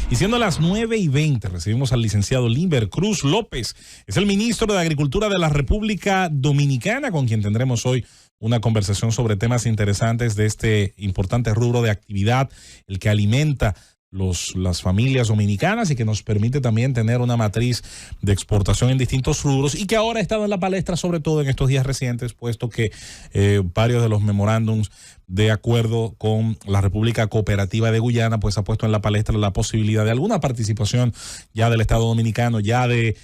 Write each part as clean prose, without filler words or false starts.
Y siendo las 9:20, recibimos al licenciado Limber Cruz López. Es el ministro de Agricultura de la República Dominicana, con quien tendremos hoy una conversación sobre temas interesantes de este importante rubro de actividad, el que alimenta las familias dominicanas y que nos permite también tener una matriz de exportación en distintos rubros y que ahora ha estado en la palestra, sobre todo en estos días recientes, puesto que varios de los memorándums de acuerdo con la República Cooperativa de Guyana, pues ha puesto en la palestra la posibilidad de alguna participación ya del Estado Dominicano, ya de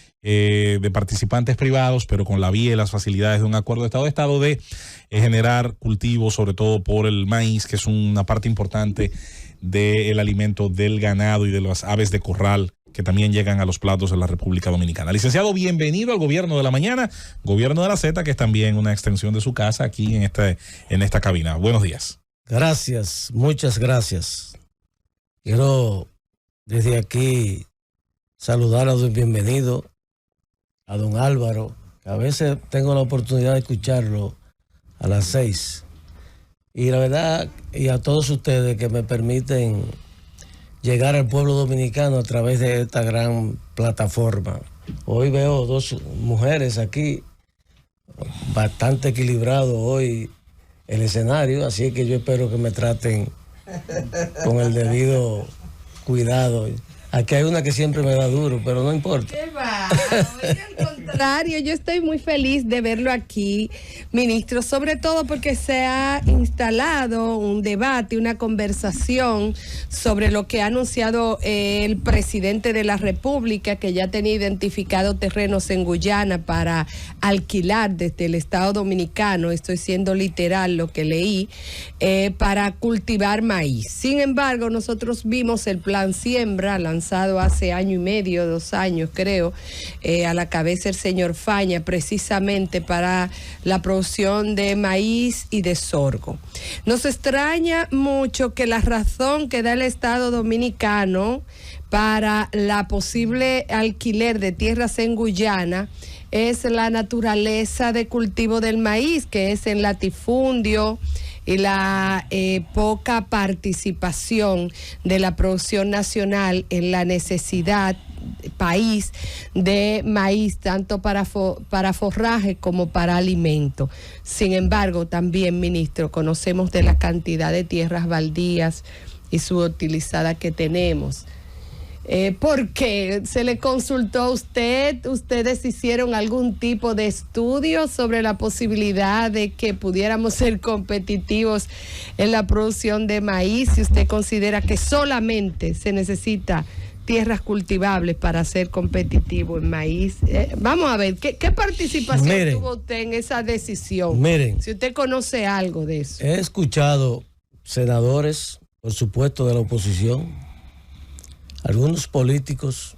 participantes privados, pero con la vía y las facilidades de un acuerdo de Estado de generar cultivos, sobre todo por el maíz, que es una parte importante del alimento del ganado y de las aves de corral que también llegan a los platos de la República Dominicana. Licenciado, bienvenido al Gobierno de la Mañana, Gobierno de la Z, que es también una extensión de su casa aquí en esta cabina. Buenos días. Gracias, muchas gracias. Quiero desde aquí saludar a don bienvenido, a don Álvaro, que a veces tengo la oportunidad de escucharlo a las 6. Y la verdad, y a todos ustedes que me permiten llegar al pueblo dominicano a través de esta gran plataforma. Hoy veo dos mujeres aquí, bastante equilibrado hoy el escenario, así que yo espero que me traten con el debido cuidado. Aquí hay una que siempre me da duro, pero no importa. ¿Qué va? Al contrario, yo estoy muy feliz de verlo aquí, ministro, sobre todo porque se ha instalado un debate, una conversación sobre lo que ha anunciado el presidente de la República, que ya tenía identificado terrenos en Guyana para alquilar desde el Estado Dominicano, estoy siendo literal lo que leí, para cultivar maíz. Sin embargo, nosotros vimos el plan Siembra, lanzado hace año y medio, 2 años creo, a la cabeza el señor Faña, precisamente para la producción de maíz y de sorgo. Nos extraña mucho que la razón que da el Estado Dominicano para la posible alquiler de tierras en Guyana es la naturaleza de cultivo del maíz, que es en latifundio, y la poca participación de la producción nacional en la necesidad país de maíz, tanto para forraje como para alimento. Sin embargo, también, ministro, conocemos de la cantidad de tierras baldías y subutilizadas que tenemos. ¿Por qué? ¿Se le consultó a usted? ¿Ustedes hicieron algún tipo de estudio sobre la posibilidad de que pudiéramos ser competitivos en la producción de maíz? Si usted considera que solamente se necesita tierras cultivables para ser competitivo en maíz. Vamos a ver, ¿qué participación tuvo usted en esa decisión? Miren, si usted conoce algo de eso. He escuchado senadores, por supuesto, de la oposición, algunos políticos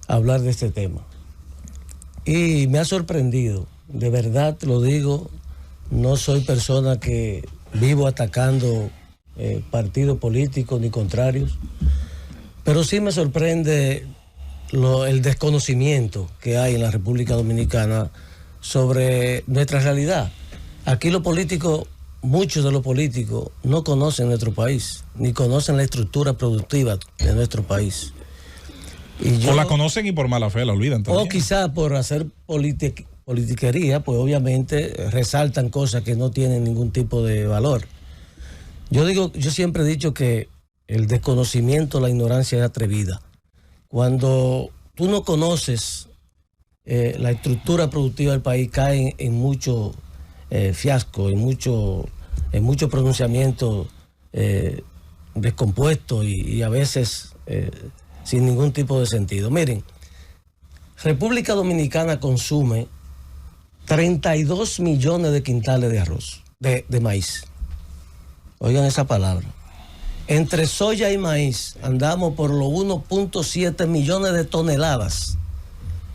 hablar de este tema. Y me ha sorprendido, de verdad lo digo, no soy persona que vivo atacando partidos políticos ni contrarios, pero sí me sorprende el desconocimiento que hay en la República Dominicana sobre nuestra realidad. Aquí los políticos, muchos de los políticos no conocen nuestro país, ni conocen la estructura productiva de nuestro país. O la conocen y por mala fe la olvidan también. O quizás por hacer politiquería, pues obviamente resaltan cosas que no tienen ningún tipo de valor. Yo siempre he dicho que el desconocimiento, la ignorancia es atrevida. Cuando tú no conoces la estructura productiva del país, caen en mucho fiasco, en mucho pronunciamiento descompuesto y a veces sin ningún tipo de sentido. Miren, República Dominicana consume 32 millones de quintales de arroz, de maíz. Oigan esa palabra. Entre soya y maíz andamos por los 1.7 millones de toneladas.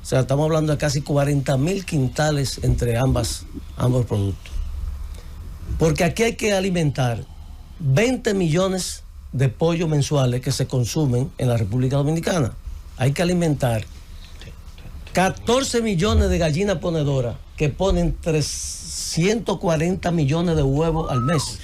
O sea, estamos hablando de casi 40.000 quintales entre ambos productos. Porque aquí hay que alimentar 20 millones de pollos mensuales que se consumen en la República Dominicana. Hay que alimentar 14 millones de gallinas ponedoras que ponen 340 millones de huevos al mes.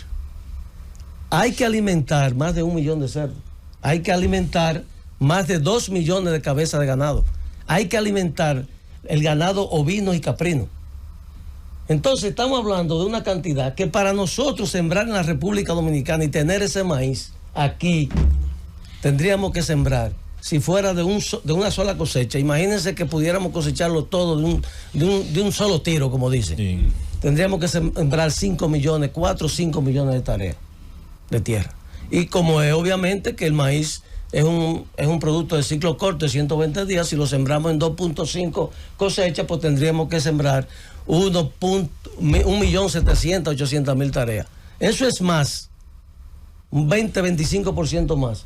Hay que alimentar más de 1 millón de cerdos. Hay que alimentar más de 2 millones de cabezas de ganado. Hay que alimentar el ganado ovino y caprino. Entonces estamos hablando de una cantidad que para nosotros sembrar en la República Dominicana y tener ese maíz aquí, tendríamos que sembrar, si fuera de una sola cosecha, imagínense que pudiéramos cosecharlo todo de un solo tiro, como dicen. Sí. Tendríamos que sembrar 5 millones, 4 o 5 millones de tareas de tierra. Y como es obviamente que el maíz es un producto de ciclo corto de 120 días, si lo sembramos en 2.5 cosechas, pues tendríamos que sembrar 1.700.000-800.000 tareas. Eso es más, un 20-25% más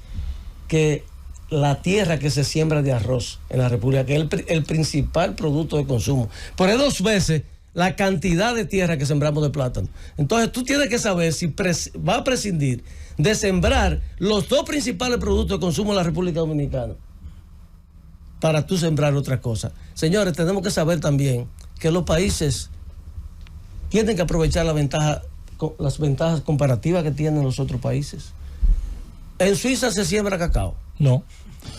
que la tierra que se siembra de arroz en la República, que es el principal producto de consumo. Pero es 2 veces la cantidad de tierra que sembramos de plátano. Entonces tú tienes que saber si va a prescindir de sembrar los 2 principales productos de consumo de la República Dominicana para tú sembrar otra cosa. Señores, tenemos que saber también que los países tienen que aprovechar las ventajas comparativas que tienen los otros países. En Suiza se siembra cacao. No.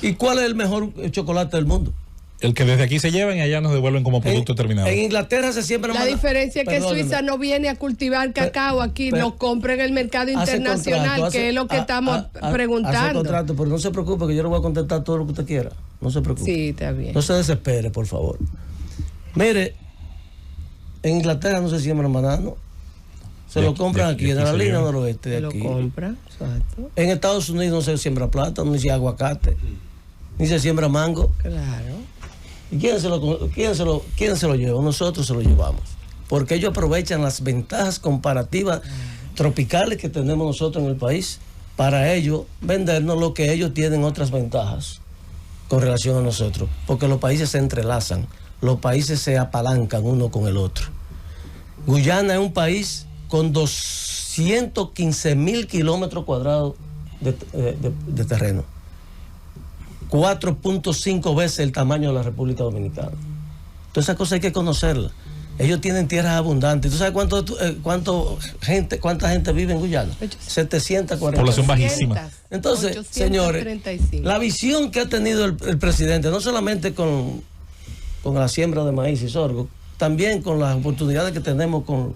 ¿Y cuál es el mejor chocolate del mundo? El que desde aquí se llevan y allá nos devuelven como producto terminado. En Inglaterra se siembra. La diferencia es que Suiza no viene a cultivar cacao aquí, lo compra en el mercado internacional, que es lo que estamos preguntando. Hace contrato, pero no se preocupe que yo le voy a contestar todo lo que usted quiera. No se preocupe. Sí, está bien. No se desespere, por favor. Mire, en Inglaterra no se siembra banano. Se lo compran aquí, en la línea noroeste de aquí. Lo compran, exacto. En Estados Unidos no se siembra plátano, ni se aguacate, ni se siembra mango. Claro. ¿Y quién se lo lleva? Nosotros se lo llevamos. Porque ellos aprovechan las ventajas comparativas tropicales que tenemos nosotros en el país para ellos vendernos lo que ellos tienen otras ventajas con relación a nosotros. Porque los países se entrelazan, los países se apalancan uno con el otro. Guyana es un país con 215.000 kilómetros cuadrados de terreno. 4.5 veces el tamaño de la República Dominicana. Todas esas cosas hay que conocerlas. Ellos tienen tierras abundantes. ¿Tú sabes cuánta gente vive en Guyana? 740. Población bajísima. Entonces, señores, la visión que ha tenido el presidente, no solamente con la siembra de maíz y sorgo, también con las oportunidades que tenemos con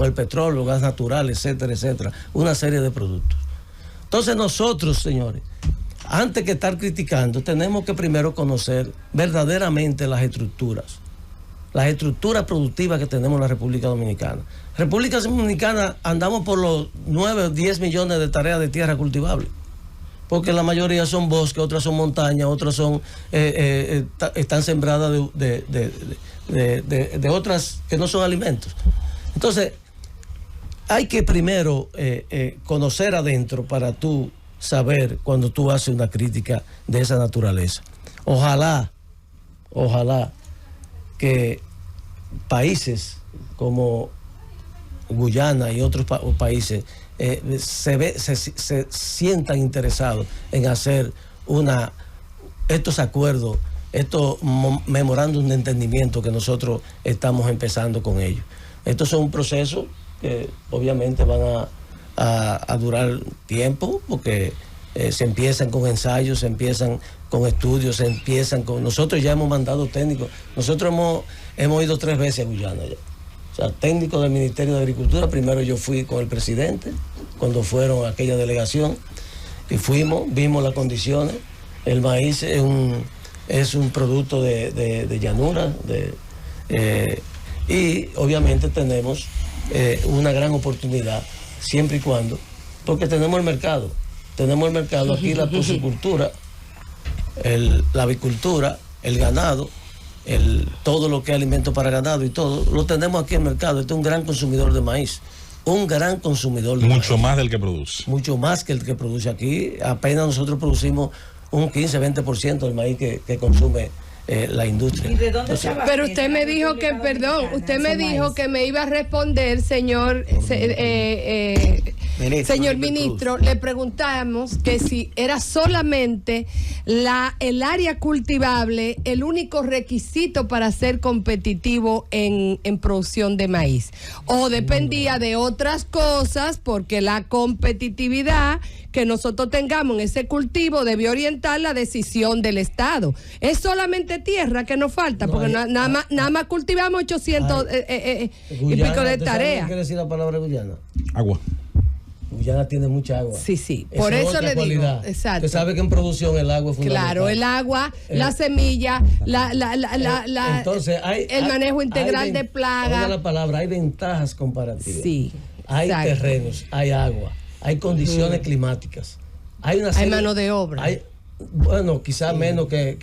el petróleo, gas natural, etcétera, etcétera, una serie de productos. Entonces nosotros, señores, antes que estar criticando, tenemos que primero conocer verdaderamente las estructuras productivas que tenemos en la República Dominicana. República Dominicana andamos por los 9 o 10 millones de tareas de tierra cultivable, porque la mayoría son bosques, otras son montañas, otras son están sembradas de otras que no son alimentos. Entonces, hay que primero conocer adentro para tú saber cuando tú haces una crítica de esa naturaleza. Ojalá que países como Guyana y otros países se sientan interesados en hacer estos acuerdos, estos memorándum de entendimiento que nosotros estamos empezando con ellos. Estos son un proceso que obviamente van a durar tiempo, porque se empiezan con ensayos, se empiezan con estudios, nosotros ya hemos mandado técnicos, nosotros hemos ido 3 veces a Guyana ya. O sea, técnicos del Ministerio de Agricultura. Primero yo fui con el presidente cuando fueron a aquella delegación y vimos las condiciones. El maíz es un producto de llanura y obviamente tenemos una gran oportunidad siempre y cuando, porque tenemos el mercado aquí, la porcicultura, la avicultura, el ganado, todo lo que es alimento para ganado y todo, lo tenemos aquí en el mercado. Este es un gran consumidor de maíz, mucho más del que produce. Mucho más que el que produce aquí. Apenas nosotros producimos un 15-20% del maíz que consume la industria. ¿Y de dónde se va? Pero usted me dijo que, perdón, usted me dijo que me iba a responder, señor Señor ministro, le preguntamos que si era solamente el área cultivable el único requisito para ser competitivo en producción de maíz, o dependía de otras cosas, porque la competitividad que nosotros tengamos en ese cultivo debe orientar la decisión del Estado. Es solamente tierra que nos falta, porque nada más cultivamos 800 y pico de tareas. ¿Qué quiere decir la palabra Guyana? Agua. Guyana tiene mucha agua. Sí. Por eso le digo. Exacto. Usted sabe que en producción el agua es fundamental. Claro, el agua, la semilla, entonces el manejo integral de plagas. La palabra, hay ventajas comparativas. Sí. Hay terrenos, hay agua, hay condiciones climáticas. Hay mano de obra. Bueno, quizás menos que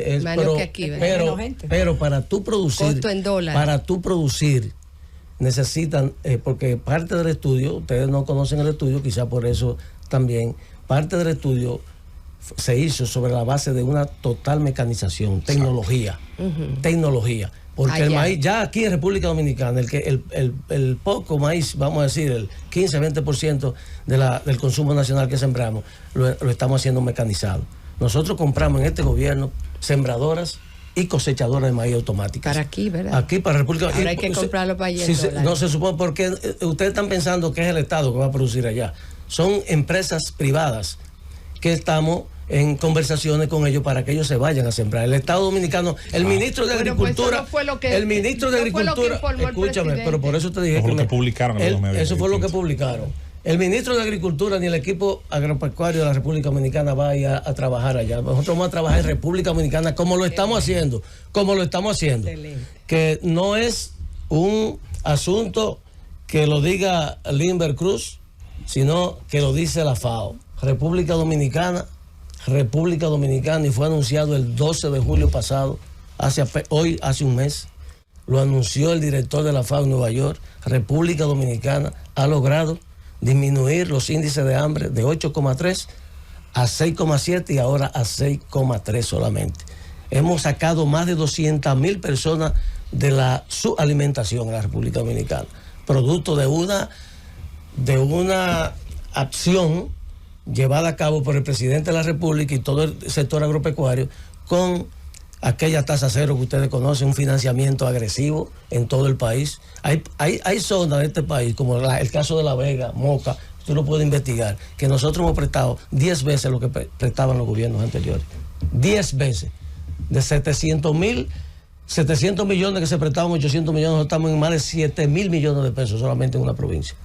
es, menos que aquí, pero para tú producir, costo en dólares. Necesitan, porque parte del estudio, ustedes no conocen el estudio, quizás por eso también, parte del estudio se hizo sobre la base de una total mecanización, tecnología. Porque el maíz, ya aquí en República Dominicana, el poco maíz, vamos a decir, el 15-20% del consumo nacional que sembramos, lo estamos haciendo mecanizado. Nosotros compramos en este gobierno sembradoras y cosechadoras de maíz automáticas. Para aquí, ¿verdad? Aquí, para República Dominicana. Ahora hay que comprarlo para allá. No se supone, porque ustedes están pensando que es el Estado que va a producir allá. Son empresas privadas que estamos en conversaciones con ellos para que ellos se vayan a sembrar. El Estado Dominicano, el ministro de Agricultura, el ministro de Agricultura, escúchame, pero por eso te dije que publicaron. Eso fue lo que publicaron. El ministro de Agricultura ni el equipo agropecuario de la República Dominicana va a ir a trabajar allá. Nosotros vamos a trabajar en República Dominicana como lo estamos haciendo. Excelente. Que no es un asunto que lo diga Limber Cruz, sino que lo dice la FAO. República Dominicana, y fue anunciado el 12 de julio pasado, hace un mes, lo anunció el director de la FAO en Nueva York. República Dominicana ha logrado disminuir los índices de hambre de 8,3 a 6,7 y ahora a 6,3 solamente. Hemos sacado más de 200,000 personas de la subalimentación en la República Dominicana, producto de una acción llevada a cabo por el presidente de la República y todo el sector agropecuario con aquella tasa cero que ustedes conocen, un financiamiento agresivo en todo el país. Hay zonas de este país, como el caso de La Vega, Moca, tú lo puedes investigar, que nosotros hemos prestado 10 veces lo que prestaban los gobiernos anteriores. 10 veces. De 700 millones que se prestaban, 800 millones, nosotros estamos en más de 7,000 millones de pesos solamente en una provincia.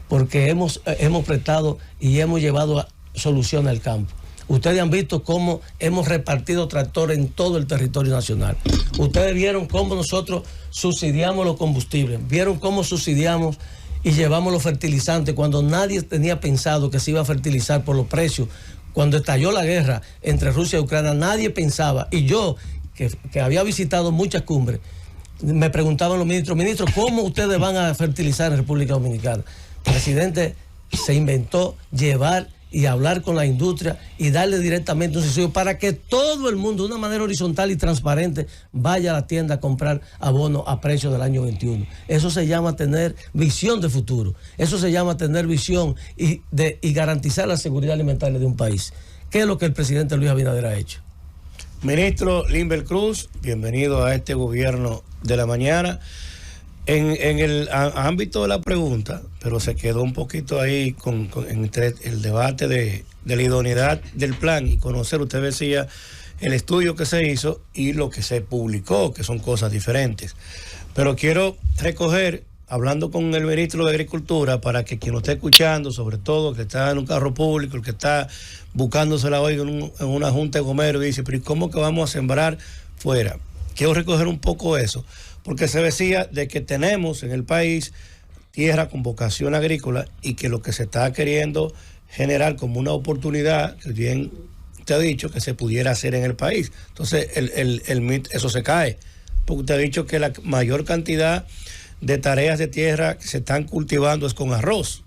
Porque hemos prestado y hemos llevado solución al campo. Ustedes han visto cómo hemos repartido tractores en todo el territorio nacional. Ustedes vieron cómo nosotros subsidiamos los combustibles, vieron cómo subsidiamos y llevamos los fertilizantes cuando nadie tenía pensado que se iba a fertilizar por los precios. Cuando estalló la guerra entre Rusia y Ucrania, nadie pensaba, y yo, que había visitado muchas cumbres, me preguntaban los ministros, ¿cómo ustedes van a fertilizar en República Dominicana? El presidente se inventó llevar y hablar con la industria y darle directamente un subsidio para que todo el mundo, de una manera horizontal y transparente, vaya a la tienda a comprar abono a precio del año 21. Eso se llama tener visión de futuro. Eso se llama tener visión y garantizar la seguridad alimentaria de un país. ¿Qué es lo que el presidente Luis Abinader ha hecho? Ministro Limber Cruz, bienvenido a este gobierno de la mañana. En el ámbito de la pregunta, pero se quedó un poquito ahí entre el debate de la idoneidad del plan y conocer, usted decía, el estudio que se hizo y lo que se publicó, que son cosas diferentes. Pero quiero recoger, hablando con el ministro de Agricultura, para que quien lo esté escuchando, sobre todo el que está en un carro público, el que está buscándosela hoy en una junta de gomeros, y dice, pero ¿y cómo que vamos a sembrar fuera? Quiero recoger un poco eso, porque se decía de que tenemos en el país tierra con vocación agrícola y que lo que se está queriendo generar como una oportunidad, que bien te ha dicho, que se pudiera hacer en el país. Entonces, eso se cae, porque usted ha dicho que la mayor cantidad de tareas de tierra que se están cultivando es con arroz.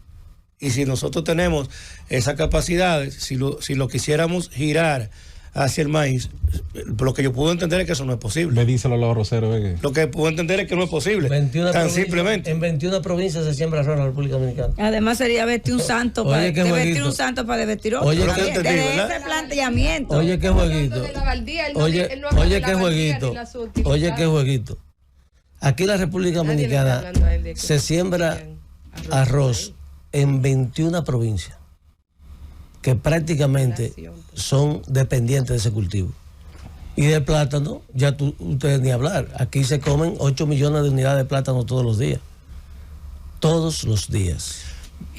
Y si nosotros tenemos esas capacidades, si lo quisiéramos girar hacia el maíz. Lo que yo puedo entender es que eso no es posible. Me díselo a los arroceros. Lo que puedo entender es que no es posible. Tan simplemente. En 21 provincias se siembra arroz en la República Dominicana. Además sería vestir un santo para vestir un santo para vestir otro. Oye, desde ese planteamiento. Oye, qué jueguito. Oye, qué jueguito. Oye, qué jueguito. Aquí en la República Dominicana se siembra arroz en 21 provincias que prácticamente son dependientes de ese cultivo. Y del plátano, ya ustedes ni hablar. Aquí se comen 8 millones de unidades de plátano todos los días. Todos los días.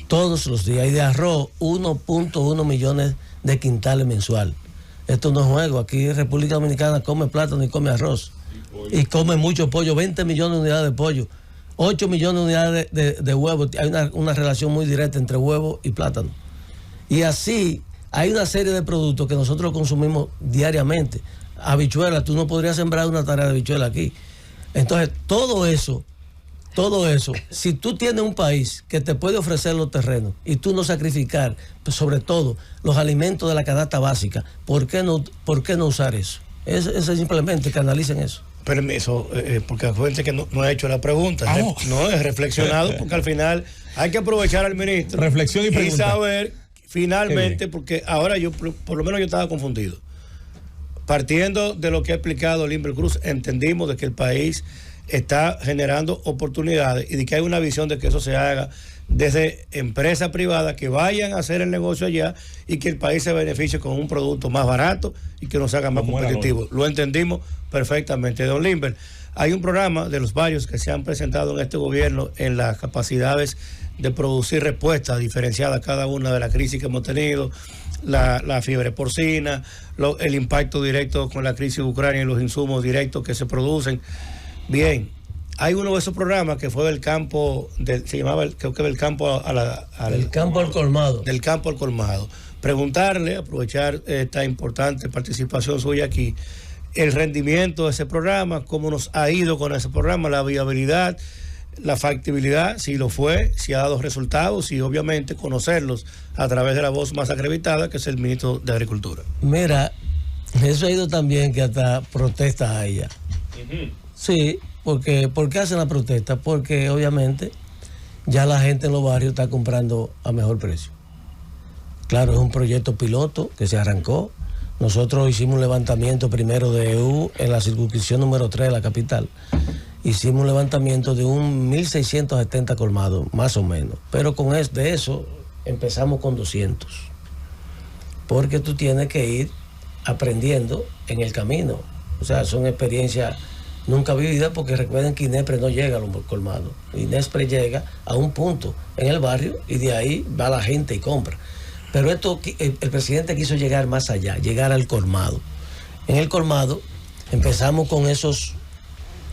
Todos los días. Y de arroz, 1.1 millones de quintales mensual. Esto no es juego. Aquí en República Dominicana come plátano y come arroz. Y come mucho pollo. 20 millones de unidades de pollo. 8 millones de unidades de huevos. Hay una relación muy directa entre huevo y plátano. Y así hay una serie de productos que nosotros consumimos diariamente. Habichuelas, tú no podrías sembrar una tarea de habichuela aquí. Entonces, todo eso, si tú tienes un país que te puede ofrecer los terrenos y tú no sacrificar, pues sobre todo, los alimentos de la canasta básica, ¿por qué no usar eso? Eso es simplemente que analicen eso. Permiso, porque acuérdense que no he hecho la pregunta, no he reflexionado, porque al final hay que aprovechar al ministro. Reflexión y pregunta. Y saber, finalmente, porque ahora yo, por lo menos yo estaba confundido. Partiendo de lo que ha explicado Limber Cruz, entendimos de que el país está generando oportunidades y de que hay una visión de que eso se haga desde empresas privadas que vayan a hacer el negocio allá y que el país se beneficie con un producto más barato y que nos haga más competitivo. Lo entendimos perfectamente. Don Limber, hay un programa de los varios que se han presentado en este gobierno en las capacidades de producir respuestas diferenciadas a cada una de las crisis que hemos tenido, la fiebre porcina, el impacto directo con la crisis de Ucrania y los insumos directos que se producen. Bien, hay uno de esos programas que fue del campo, se llamaba, creo que del campo del campo al colmado. Del campo al colmado. Preguntarle, aprovechar esta importante participación suya aquí, el rendimiento de ese programa, cómo nos ha ido con ese programa, la viabilidad, la factibilidad, si lo fue, si ha dado resultados y obviamente conocerlos a través de la voz más acreditada, que es el ministro de Agricultura. Mira, eso ha ido también que hasta protestas hay ya. Sí, porque ¿por qué hacen la protesta? Porque obviamente ya la gente en los barrios está comprando a mejor precio. Claro, es un proyecto piloto que se arrancó. Nosotros hicimos un levantamiento primero de EU en la circunscripción número 3 de la capital. Hicimos un levantamiento de un 1.670 colmados, más o menos. Pero de eso empezamos con 200. Porque tú tienes que ir aprendiendo en el camino. O sea, son experiencias nunca vividas, porque recuerden que INESPRE no llega a los colmados. INESPRE llega a un punto en el barrio y de ahí va la gente y compra. Pero el presidente quiso llegar más allá, llegar al colmado. En el colmado empezamos con esos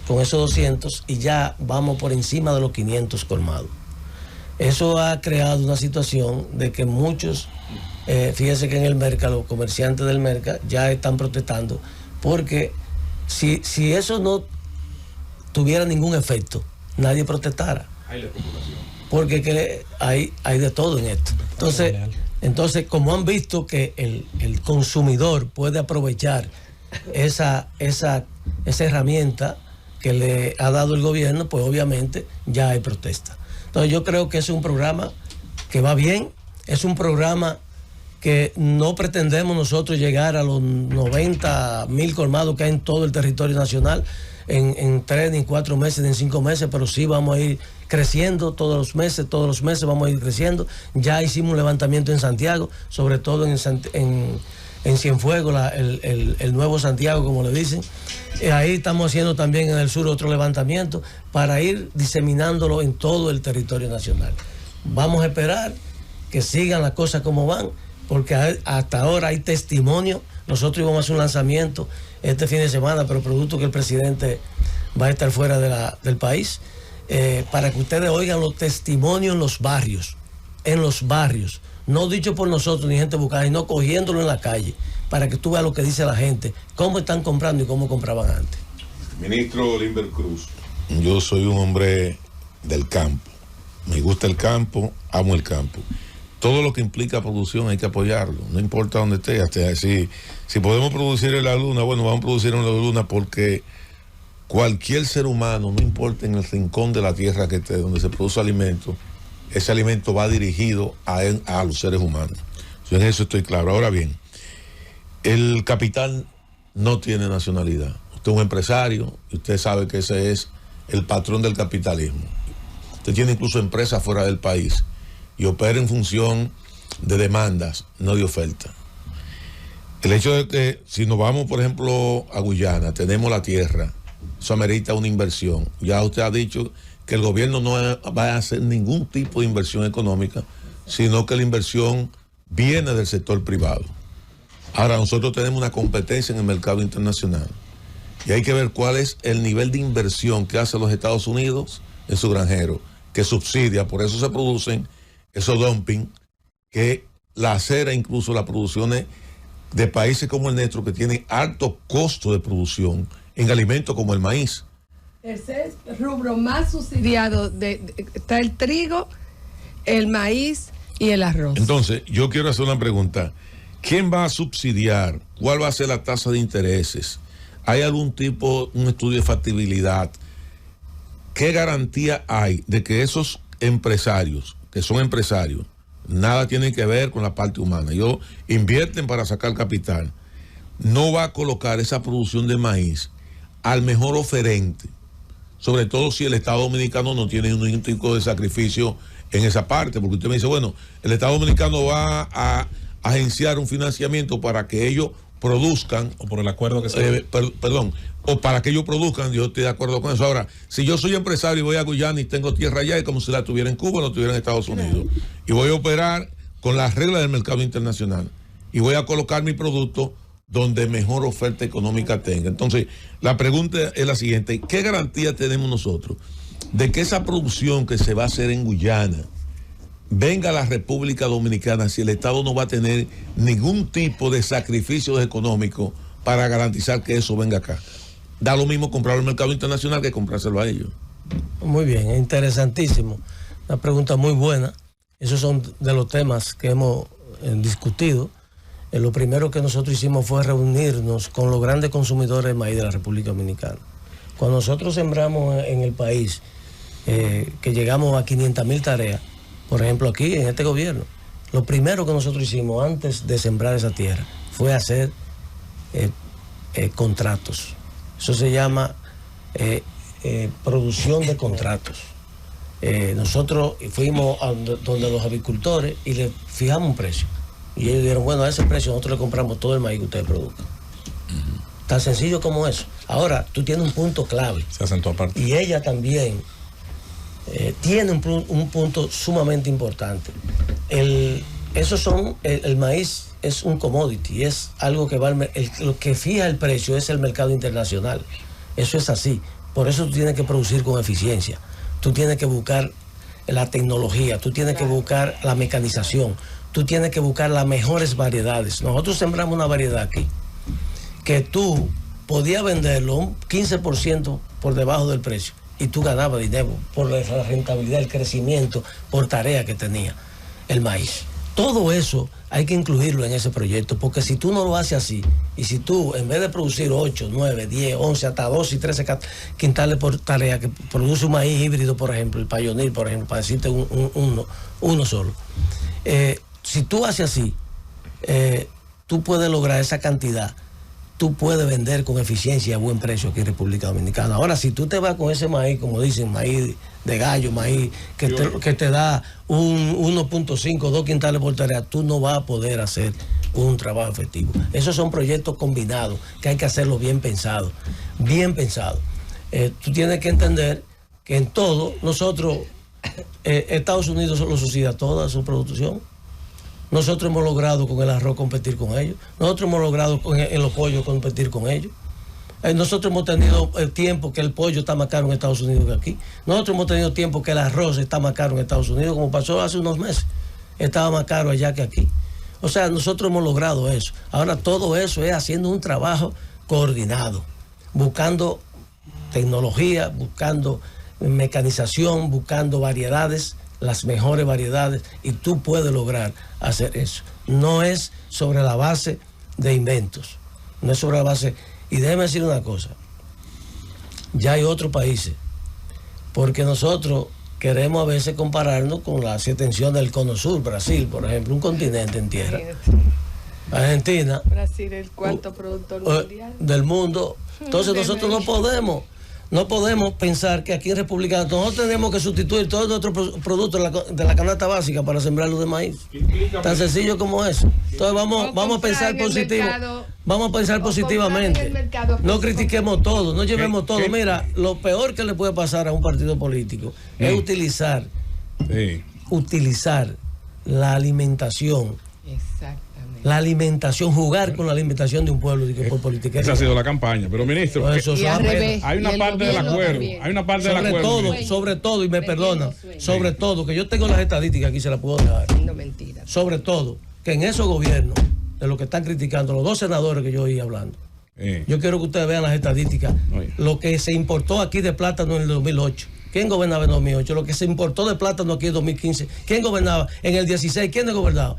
200 y ya vamos por encima de los 500 colmados. Eso ha creado una situación de que muchos, fíjense que en el Merca, los comerciantes del Merca ya están protestando, porque si eso no tuviera ningún efecto, nadie protestara. Hay la especulación. Porque hay de todo en esto. Entonces, como han visto que el consumidor puede aprovechar esa herramienta que le ha dado el gobierno, pues obviamente ya hay protesta. Entonces yo creo que es un programa que va bien, es un programa que no pretendemos nosotros llegar a los 90,000 colmados que hay en todo el territorio nacional en 3 ni 4 meses ni en 5 meses, pero sí vamos a ir creciendo todos los meses vamos a ir creciendo. Ya hicimos un levantamiento en Santiago, sobre todo en Cienfuegos, el nuevo Santiago, como le dicen. Ahí estamos haciendo también en el sur otro levantamiento para ir diseminándolo en todo el territorio nacional. Vamos a esperar que sigan las cosas como van, porque hasta ahora hay testimonio. Nosotros íbamos a hacer un lanzamiento este fin de semana, pero producto que el presidente va a estar fuera del país, para que ustedes oigan los testimonios en los barrios, no dicho por nosotros ni gente buscada, sino cogiéndolo en la calle, para que tú veas lo que dice la gente, cómo están comprando y cómo compraban antes. Ministro Limber Cruz. Yo soy un hombre del campo, me gusta el campo, amo el campo, todo lo que implica producción hay que apoyarlo, no importa dónde esté. Hasta si podemos producir en la luna, bueno, vamos a producir en la luna, porque cualquier ser humano, no importa en el rincón de la tierra que esté, donde se produce alimento, ese alimento va dirigido a los seres humanos. Yo en eso estoy claro. Ahora bien, el capital no tiene nacionalidad. Usted es un empresario y usted sabe que ese es el patrón del capitalismo. Usted tiene incluso empresas fuera del país y opera en función de demandas, no de oferta. El hecho de que si nos vamos, por ejemplo, a Guyana, tenemos la tierra, eso amerita una inversión. Ya usted ha dicho que el gobierno no va a hacer ningún tipo de inversión económica, sino que la inversión viene del sector privado. Ahora, nosotros tenemos una competencia en el mercado internacional y hay que ver cuál es el nivel de inversión que hace los Estados Unidos en su granjero, que subsidia. Por eso se producen esos dumping, que la acera, incluso las producciones de países como el nuestro, que tienen alto costo de producción en alimentos como el maíz. Ese es rubro más subsidiado. Está el trigo, el maíz y el arroz. Entonces, yo quiero hacer una pregunta. ¿Quién va a subsidiar? ¿Cuál va a ser la tasa de intereses? ¿Hay algún tipo, un estudio de factibilidad? ¿Qué garantía hay de que esos empresarios, que son empresarios, nada tienen que ver con la parte humana, ellos invierten para sacar capital, no va a colocar esa producción de maíz al mejor oferente? Sobre todo si el Estado Dominicano no tiene ningún tipo de sacrificio en esa parte, porque usted me dice, bueno, el Estado Dominicano va a agenciar un financiamiento para que ellos produzcan, o por el acuerdo que se o para que ellos produzcan. Yo estoy de acuerdo con eso. Ahora, si yo soy empresario y voy a Guyana y tengo tierra allá, es como si la tuviera en Cuba o la tuviera en Estados Unidos, y voy a operar con las reglas del mercado internacional y voy a colocar mi producto donde mejor oferta económica tenga. Entonces, la pregunta es la siguiente: ¿qué garantía tenemos nosotros de que esa producción que se va a hacer en Guyana venga a la República Dominicana si el Estado no va a tener ningún tipo de sacrificios económicos para garantizar que eso venga acá? Da lo mismo comprarlo en el mercado internacional que comprárselo a ellos. Muy bien, interesantísimo. Una pregunta muy buena. Esos son de los temas que hemos discutido. Lo primero que nosotros hicimos fue reunirnos con los grandes consumidores de maíz de la República Dominicana. Cuando nosotros sembramos en el país, que llegamos a 500,000 tareas, por ejemplo aquí en este gobierno, lo primero que nosotros hicimos antes de sembrar esa tierra fue hacer contratos. Eso se llama producción de contratos. Nosotros fuimos a donde los agricultores y les fijamos un precio. Y ellos dijeron, bueno, a ese precio nosotros le compramos todo el maíz que ustedes produzcan. Tan sencillo como eso. Ahora, tú tienes un punto clave. Se asentó aparte. Y ella también tiene un punto sumamente importante. El maíz es un commodity, es algo que va lo que fija el precio es el mercado internacional. Eso es así. Por eso tú tienes que producir con eficiencia. Tú tienes que buscar la tecnología, tú tienes que buscar la mecanización, tú tienes que buscar las mejores variedades. Nosotros sembramos una variedad aquí que tú podías venderlo un 15% por debajo del precio y tú ganabas dinero por la rentabilidad, el crecimiento, por tarea que tenía el maíz. Todo eso hay que incluirlo en ese proyecto, porque si tú no lo haces así, y si tú en vez de producir 8, 9, 10, 11, hasta 12 y 13 quintales por tarea, que produce un maíz híbrido, por ejemplo, el Pioneer, por ejemplo, para decirte uno solo, si tú haces así, tú puedes lograr esa cantidad, tú puedes vender con eficiencia y a buen precio aquí en República Dominicana. Ahora, si tú te vas con ese maíz, como dicen, maíz de gallo, maíz que te da un 1.5, 2 quintales por tarea, tú no vas a poder hacer un trabajo efectivo. Esos son proyectos combinados que hay que hacerlo bien pensado, bien pensado. Tú tienes que entender que en todo, nosotros, Estados Unidos solo subsidia toda su producción. Nosotros hemos logrado con el arroz competir con ellos. Nosotros hemos logrado en los pollos competir con ellos. Nosotros hemos tenido tiempo que el pollo está más caro en Estados Unidos que aquí. Nosotros hemos tenido tiempo que el arroz está más caro en Estados Unidos, como pasó hace unos meses. Estaba más caro allá que aquí. O sea, nosotros hemos logrado eso. Ahora todo eso es haciendo un trabajo coordinado, buscando tecnología, buscando mecanización, buscando variedades las mejores variedades y tú puedes lograr hacer eso. No es sobre la base de inventos, no es sobre la base. Y déjeme decir una cosa, ya hay otros países, porque nosotros queremos a veces compararnos con las extensiones del Cono Sur, Brasil, por ejemplo, un continente en tierra. Argentina, Brasil es el cuarto productor mundial del mundo. Entonces nosotros no podemos pensar que aquí en República nosotros tenemos que sustituir todos nuestros productos de la canasta básica para sembrarlos de maíz. Tan sencillo como eso. Entonces vamos a pensar positivo. Vamos a pensar positivamente. No critiquemos todo, no llevemos todo. Mira, lo peor que le puede pasar a un partido político es utilizar la alimentación. Exactamente. La alimentación, jugar con la alimentación de un pueblo por política. Esa ha sido la campaña. Pero, ministro, hay una parte del acuerdo. Hay una parte del acuerdo. Sobre todo, y me perdona, sobre todo, que yo tengo las estadísticas aquí, se las puedo dejar. No, mentira. Sobre todo, que en esos gobiernos, de lo que están criticando, los dos senadores que yo oí hablando, yo quiero que ustedes vean las estadísticas. Lo que se importó aquí de plátano en el 2008. ¿Quién gobernaba en 2008? Lo que se importó de plátano aquí en 2015. ¿Quién gobernaba? En el 16, ¿quién gobernaba?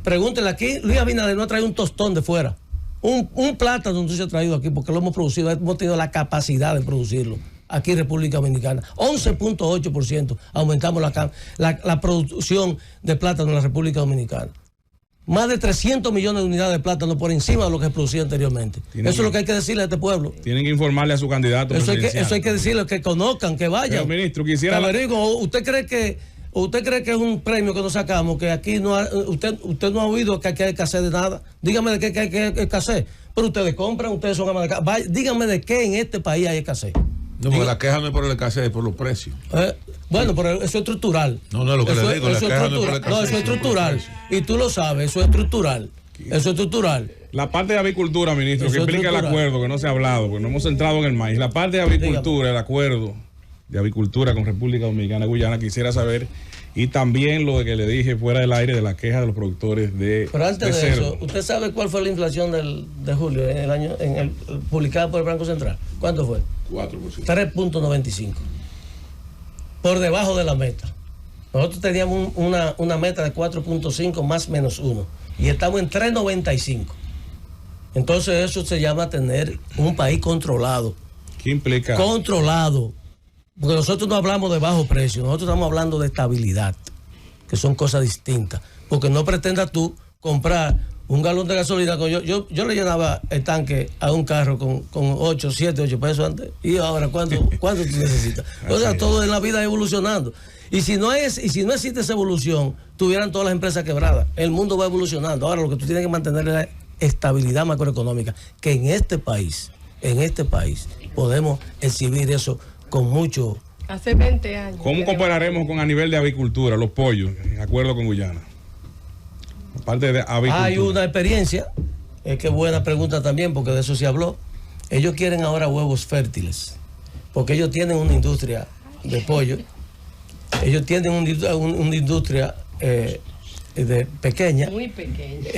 Pregúntenle aquí, Luis Abinader no ha traído un tostón de fuera. Un plátano no se ha traído aquí porque lo hemos producido, hemos tenido la capacidad de producirlo aquí en República Dominicana. 11.8% aumentamos la producción de plátano en la República Dominicana. Más de 300 millones de unidades de plátano por encima de lo que producía anteriormente. Eso es lo que hay que decirle a este pueblo. Tienen que informarle a su candidato. Eso hay que decirle, que conozcan, que vayan. Pero, ministro, quisiera... ¿Usted cree que es un premio que nos sacamos, que aquí no usted no ha oído que aquí hay escasez de nada? Dígame de qué hay escasez. Pero ustedes compran, ustedes son amas de casa. Dígame de qué en este país hay escasez. No, porque la queja no es por la escasez, es por los precios. Bueno, pero eso es estructural. No, lo que le digo, la queja no es por la escasez. No, eso es estructural. Y tú lo sabes, eso es estructural. Eso es estructural. La parte de avicultura, ministro, que implica el acuerdo, que no se ha hablado, porque no hemos centrado en el maíz. La parte de avicultura, el acuerdo de avicultura con República Dominicana, Guyana, quisiera saber, y también lo que le dije fuera del aire de la queja de los productores de Pero antes de eso, ¿usted sabe cuál fue la inflación de julio publicada por el Banco Central? ¿Cuánto fue? 4%. 3.95. Por debajo de la meta. Nosotros teníamos una meta de 4.5 más menos 1 y estamos en 3.95. Entonces eso se llama tener un país controlado. ¿Qué implica? Controlado. Porque nosotros no hablamos de bajo precio, nosotros estamos hablando de estabilidad, que son cosas distintas. Porque no pretendas tú comprar un galón de gasolina. Yo le llenaba el tanque a un carro con 8 pesos antes. Y ahora, ¿cuánto tú necesitas? O sea, todo en la vida evolucionando. Y si no existe esa evolución, tuvieran todas las empresas quebradas. El mundo va evolucionando. Ahora lo que tú tienes que mantener es la estabilidad macroeconómica, que en este país podemos exhibir eso con mucho. Hace 20 años. ¿Cómo compararemos con a nivel de avicultura, los pollos, en acuerdo con Guyana? Aparte de avicultura. Hay una experiencia, qué buena pregunta también, porque de eso se habló. Ellos quieren ahora huevos fértiles, porque ellos tienen una industria de pollo. Ellos tienen una industria pequeña. Muy pequeña.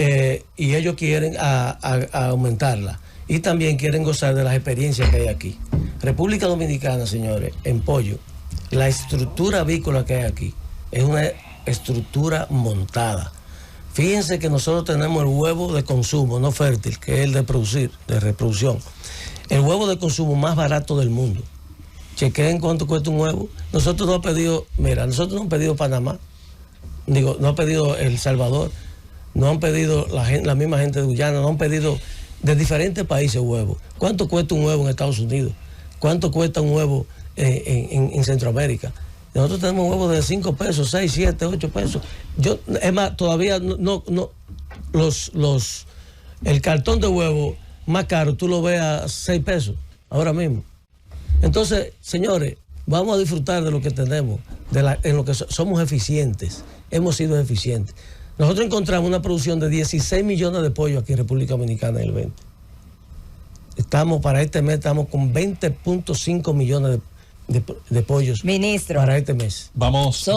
Y ellos quieren a aumentarla. Y también quieren gozar de las experiencias que hay aquí. República Dominicana, señores, en pollo, la estructura avícola que hay aquí es una estructura montada. Fíjense que nosotros tenemos el huevo de consumo, no fértil, que es el de reproducción. El huevo de consumo más barato del mundo. Chequen cuánto cuesta un huevo. Nosotros no hemos pedido Panamá, no ha pedido El Salvador, no han pedido la misma gente de Guyana, no han pedido de diferentes países huevos. ¿Cuánto cuesta un huevo en Estados Unidos? ¿Cuánto cuesta un huevo en Centroamérica? Nosotros tenemos huevos de 5 pesos, 6, 7, 8 pesos. Es más, todavía el cartón de huevo más caro, tú lo ves a 6 pesos ahora mismo. Entonces, señores, vamos a disfrutar de lo que tenemos, en lo que somos eficientes, hemos sido eficientes. Nosotros encontramos una producción de 16 millones de pollos aquí en República Dominicana en el 20. Para este mes estamos con 20.5 millones de pollos, ministro, para este mes. Vamos.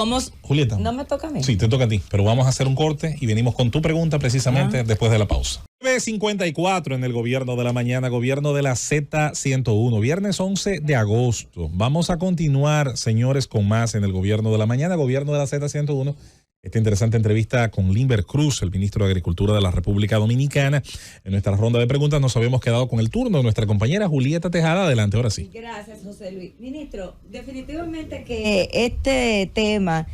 Julieta. No me toca a mí. Sí, te toca a ti, pero vamos a hacer un corte y venimos con tu pregunta precisamente después de la pausa. 9:54 en el gobierno de la mañana, gobierno de la Z101, viernes 11 de agosto. Vamos a continuar, señores, con más en el gobierno de la mañana, gobierno de la Z101. Esta interesante entrevista con Limber Cruz, el ministro de Agricultura de la República Dominicana. En nuestra ronda de preguntas nos habíamos quedado con el turno de nuestra compañera Julieta Tejada. Adelante, ahora sí. Gracias, José Luis. Ministro, definitivamente que este tema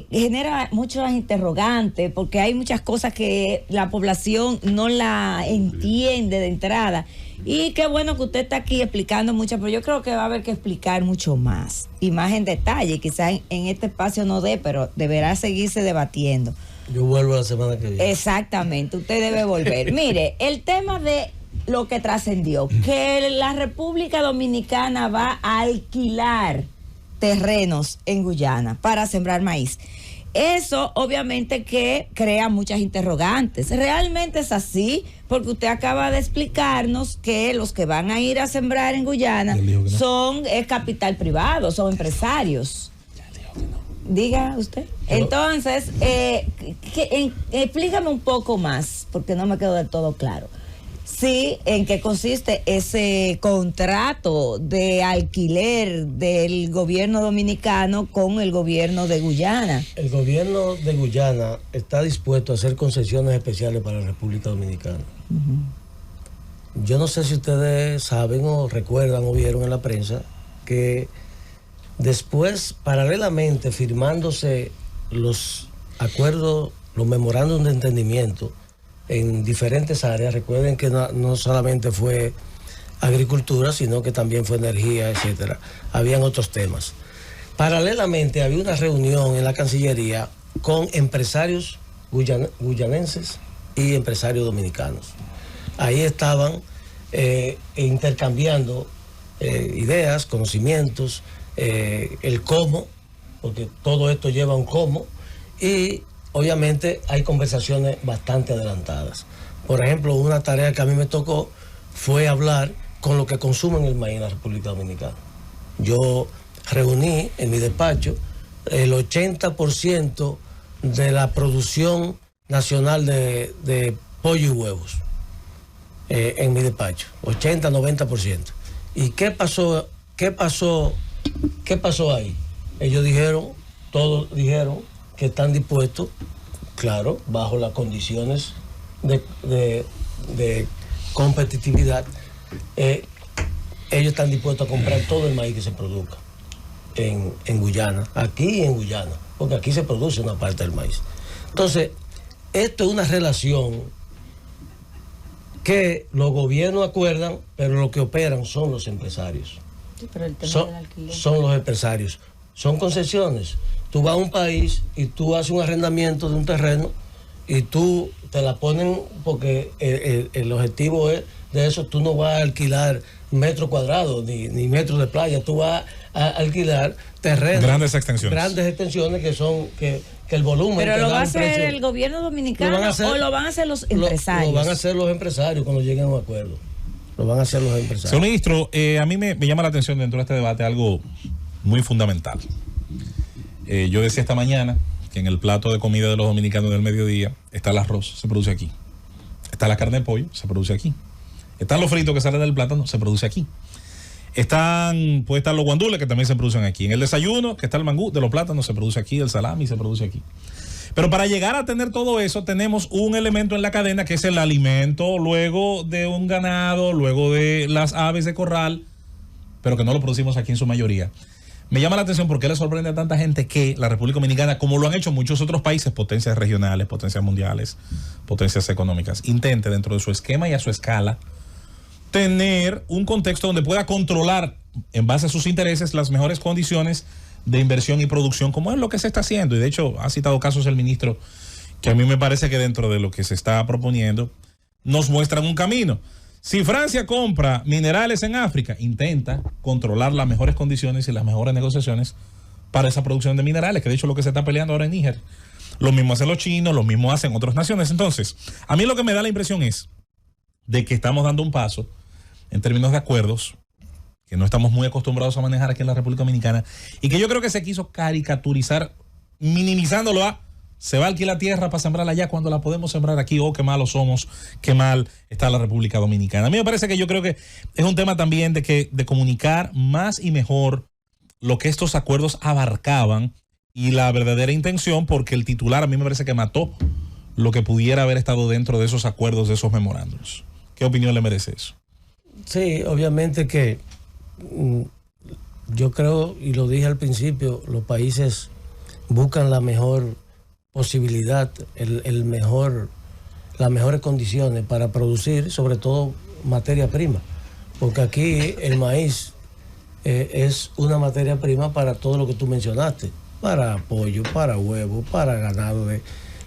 genera muchas interrogantes porque hay muchas cosas que la población no la entiende de entrada. Y qué bueno que usted está aquí explicando mucho, pero yo creo que va a haber que explicar mucho más y más en detalle. Quizás en este espacio no dé, pero deberá seguirse debatiendo. Yo vuelvo la semana que viene. Exactamente, usted debe volver. Mire, el tema de lo que trascendió, que la República Dominicana va a alquilar terrenos en Guyana para sembrar maíz. Eso obviamente que crea muchas interrogantes. ¿Realmente es así? Porque usted acaba de explicarnos que los que van a ir a sembrar en Guyana son capital privado, son empresarios. Diga usted. Entonces, explícame un poco más, porque no me quedó del todo claro. Sí, ¿en qué consiste ese contrato de alquiler del gobierno dominicano con el gobierno de Guyana? El gobierno de Guyana está dispuesto a hacer concesiones especiales para la República Dominicana. Yo no sé si ustedes saben o recuerdan o vieron en la prensa que después, paralelamente, firmándose los acuerdos, los memorándum de entendimiento en diferentes áreas. Recuerden que no solamente fue agricultura, sino que también fue energía, etcétera. Habían otros temas. Paralelamente había una reunión en la Cancillería con empresarios guyanenses y empresarios dominicanos. Ahí estaban intercambiando ideas, conocimientos, el cómo, porque todo esto lleva un cómo, y obviamente hay conversaciones bastante adelantadas. Por ejemplo, una tarea que a mí me tocó fue hablar con lo que consumen el maíz en la República Dominicana. Yo reuní en mi despacho el 80% de la producción nacional de pollo y huevos en mi despacho, 80-90%. ¿Y qué pasó ahí? Todos dijeron que están dispuestos, claro, bajo las condiciones de competitividad, ellos están dispuestos a comprar todo el maíz que se produzca en Guyana, aquí y en Guyana, porque aquí se produce una parte del maíz. Entonces, esto es una relación que los gobiernos acuerdan, pero lo que operan son los empresarios. Sí, pero el tema del alquiler. Son los empresarios. Son concesiones. Tú vas a un país y tú haces un arrendamiento de un terreno y tú te la ponen porque el objetivo es de eso. Tú no vas a alquilar metros cuadrados ni metros de playa, tú vas a alquilar terrenos. Grandes extensiones. Grandes extensiones que son que el volumen. Pero lo va a hacer el gobierno dominicano o lo van a hacer los empresarios. Lo van a hacer los empresarios cuando lleguen a un acuerdo. Lo van a hacer los empresarios. Señor ministro, a mí me llama la atención dentro de este debate algo muy fundamental. Yo decía esta mañana que en el plato de comida de los dominicanos del mediodía está el arroz, se produce aquí. Está la carne de pollo, se produce aquí. Están los fritos que salen del plátano, se produce aquí. Puede estar los guandules que también se producen aquí. En el desayuno, que está el mangú de los plátanos, se produce aquí. El salami se produce aquí. Pero para llegar a tener todo eso, tenemos un elemento en la cadena que es el alimento, luego de un ganado, luego de las aves de corral, pero que no lo producimos aquí en su mayoría. Me llama la atención porque le sorprende a tanta gente que la República Dominicana, como lo han hecho muchos otros países, potencias regionales, potencias mundiales, potencias económicas, intente dentro de su esquema y a su escala tener un contexto donde pueda controlar en base a sus intereses las mejores condiciones de inversión y producción, como es lo que se está haciendo. Y de hecho ha citado casos el ministro que a mí me parece que dentro de lo que se está proponiendo nos muestran un camino. Si Francia compra minerales en África, intenta controlar las mejores condiciones y las mejores negociaciones para esa producción de minerales, que de hecho es lo que se está peleando ahora en Níger. Lo mismo hacen los chinos, lo mismo hacen otras naciones. Entonces, a mí lo que me da la impresión es de que estamos dando un paso en términos de acuerdos que no estamos muy acostumbrados a manejar aquí en la República Dominicana, y que yo creo que se quiso caricaturizar, minimizándolo a se va a alquilar tierra para sembrarla allá cuando la podemos sembrar aquí. Oh, qué malos somos, qué mal está la República Dominicana. A mí me parece que yo creo que es un tema también de comunicar más y mejor lo que estos acuerdos abarcaban y la verdadera intención, porque el titular a mí me parece que mató lo que pudiera haber estado dentro de esos acuerdos, de esos memorándums. ¿Qué opinión le merece eso? Sí, obviamente que yo creo, y lo dije al principio, los países buscan la mejor posibilidad, las mejores condiciones para producir, sobre todo materia prima, porque aquí el maíz es una materia prima para todo lo que tú mencionaste, para pollo, para huevo, para ganado,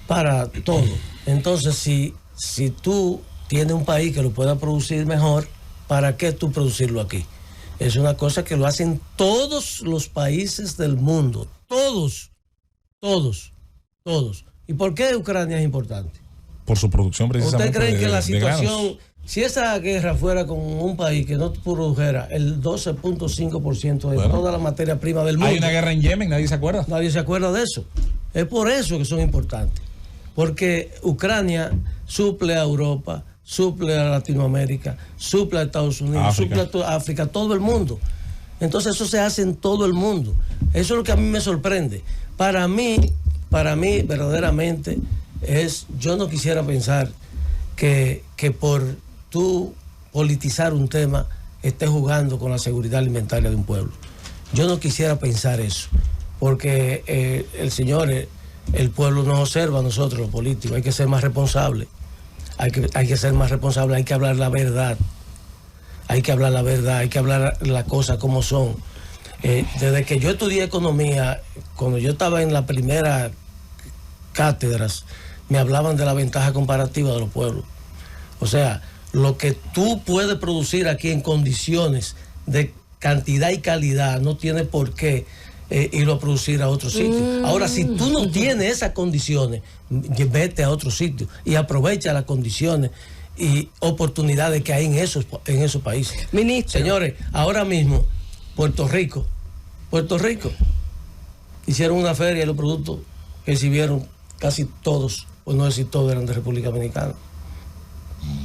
para todo. Entonces, si tú tienes un país que lo pueda producir mejor, ¿para qué tú producirlo aquí? Es una cosa que lo hacen todos los países del mundo, todos. ¿Y por qué Ucrania es importante? Por su producción precisamente. ¿Usted cree que la situación, granos, si esa guerra fuera con un país que no produjera el 12.5% de toda la materia prima del mundo? Hay una guerra en Yemen, nadie se acuerda. Nadie se acuerda de eso. Es por eso que son importantes. Porque Ucrania suple a Europa, suple a Latinoamérica, suple a Estados Unidos, África. suple a África, todo el mundo. Entonces eso se hace en todo el mundo. Eso es lo que a mí me sorprende. Para mí verdaderamente yo no quisiera pensar que por tú politizar un tema estés jugando con la seguridad alimentaria de un pueblo. Yo no quisiera pensar eso, porque el pueblo nos observa a nosotros, los políticos. Hay que ser más responsables. Hay que ser más responsables, hay que hablar la verdad. Hay que hablar la verdad, hay que hablar las cosas como son. Desde que yo estudié economía, cuando yo estaba en la primera cátedras, me hablaban de la ventaja comparativa de los pueblos. O sea, lo que tú puedes producir aquí en condiciones de cantidad y calidad no tiene por qué irlo a producir a otro sitio. Ahora, si tú no tienes esas condiciones, vete a otro sitio y aprovecha las condiciones y oportunidades que hay en esos países. Ministro. Señores, ahora mismo, Puerto Rico, hicieron una feria y los productos que exhibieron casi todos, por no decir todos, eran de República Dominicana.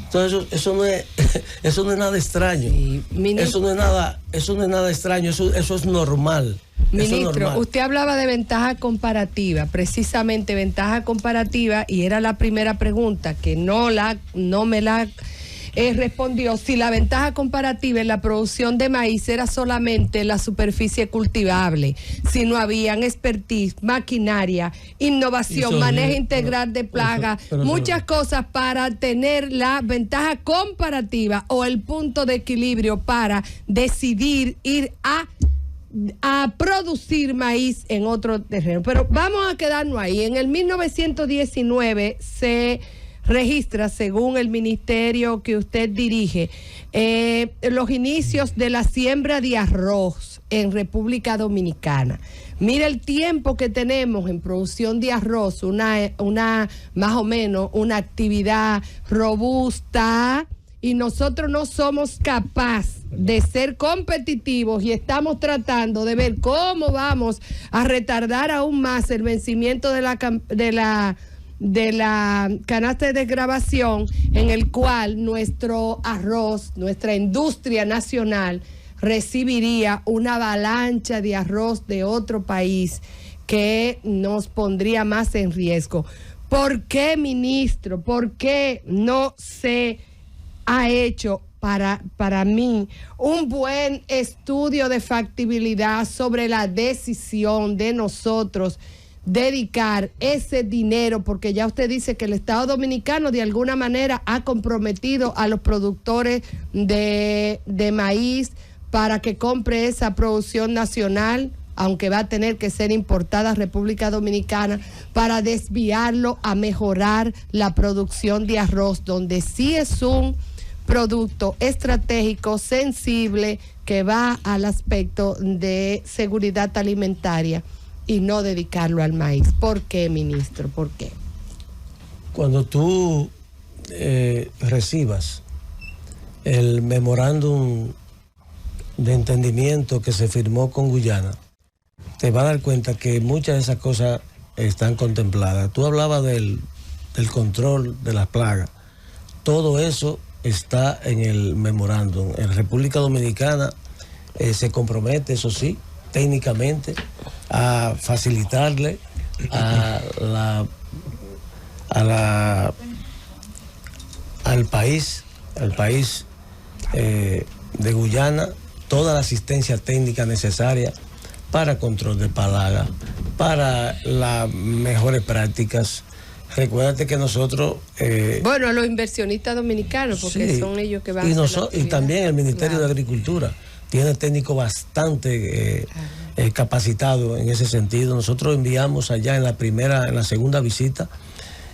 Entonces eso no es nada extraño. Sí, eso no es nada extraño, eso es normal. Ministro, usted hablaba de ventaja comparativa, precisamente ventaja comparativa, y era la primera pregunta que no me la respondió. Si la ventaja comparativa en la producción de maíz era solamente la superficie cultivable, si no habían expertise, maquinaria, innovación, manejo integral de plagas, muchas cosas para tener la ventaja comparativa o el punto de equilibrio para decidir ir a producir maíz en otro terreno. Pero vamos a quedarnos ahí. En el 1919 se registra, según el ministerio que usted dirige, los inicios de la siembra de arroz en República Dominicana. Mira el tiempo que tenemos en producción de arroz, una más o menos una actividad robusta, y nosotros no somos capaces de ser competitivos y estamos tratando de ver cómo vamos a retardar aún más el vencimiento de la canasta de desgravación, en el cual nuestro arroz, nuestra industria nacional, recibiría una avalancha de arroz de otro país que nos pondría más en riesgo. ¿Por qué, ministro? ¿Por qué no se ha hecho para mí un buen estudio de factibilidad sobre la decisión de nosotros dedicar ese dinero? Porque ya usted dice que el Estado Dominicano de alguna manera ha comprometido a los productores de maíz para que compre esa producción nacional, aunque va a tener que ser importada a República Dominicana, para desviarlo a mejorar la producción de arroz, donde sí es un producto estratégico, sensible, que va al aspecto de seguridad alimentaria, y no dedicarlo al maíz. ¿Por qué, ministro? ¿Por qué? Cuando tú recibas el memorándum de entendimiento que se firmó con Guyana, te vas a dar cuenta que muchas de esas cosas están contempladas. Tú hablabas del control de las plagas. Todo eso está en el memorándum. En República Dominicana se compromete, eso sí, técnicamente, a facilitarle al país de Guyana toda la asistencia técnica necesaria para control de plagas, para las mejores prácticas. Recuérdate que nosotros... bueno, a los inversionistas dominicanos, porque sí, son ellos que van y a hacer y también el Ministerio de Agricultura tiene técnicos bastante capacitados en ese sentido. Nosotros enviamos allá en la segunda visita,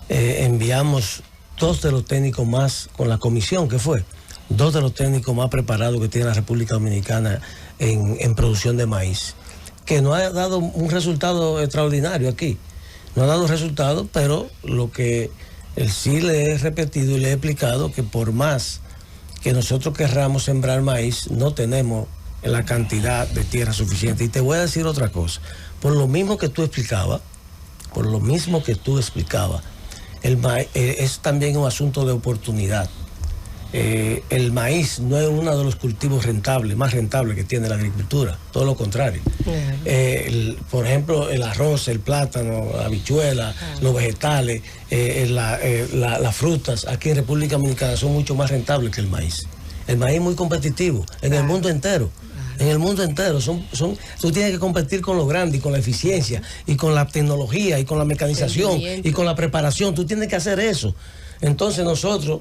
enviamos 2 de los técnicos más, con la comisión que fue, 2 de los técnicos más preparados que tiene la República Dominicana en producción de maíz, que nos ha dado un resultado extraordinario aquí. No ha dado resultado, pero lo que sí le he repetido y le he explicado, que por más que nosotros querramos sembrar maíz, no tenemos la cantidad de tierra suficiente. Y te voy a decir otra cosa, por lo mismo que tú explicabas, el maíz es también un asunto de oportunidad. El maíz no es uno de los cultivos más rentables que tiene la agricultura, todo lo contrario. Por ejemplo, el arroz, el plátano, la habichuela, los vegetales, las frutas, aquí en República Dominicana son mucho más rentables que el maíz. El maíz es muy competitivo en el mundo entero. En el mundo entero, tú tienes que competir con lo grande y con la eficiencia y con la tecnología y con la mecanización y con la preparación. Tú tienes que hacer eso. Entonces nosotros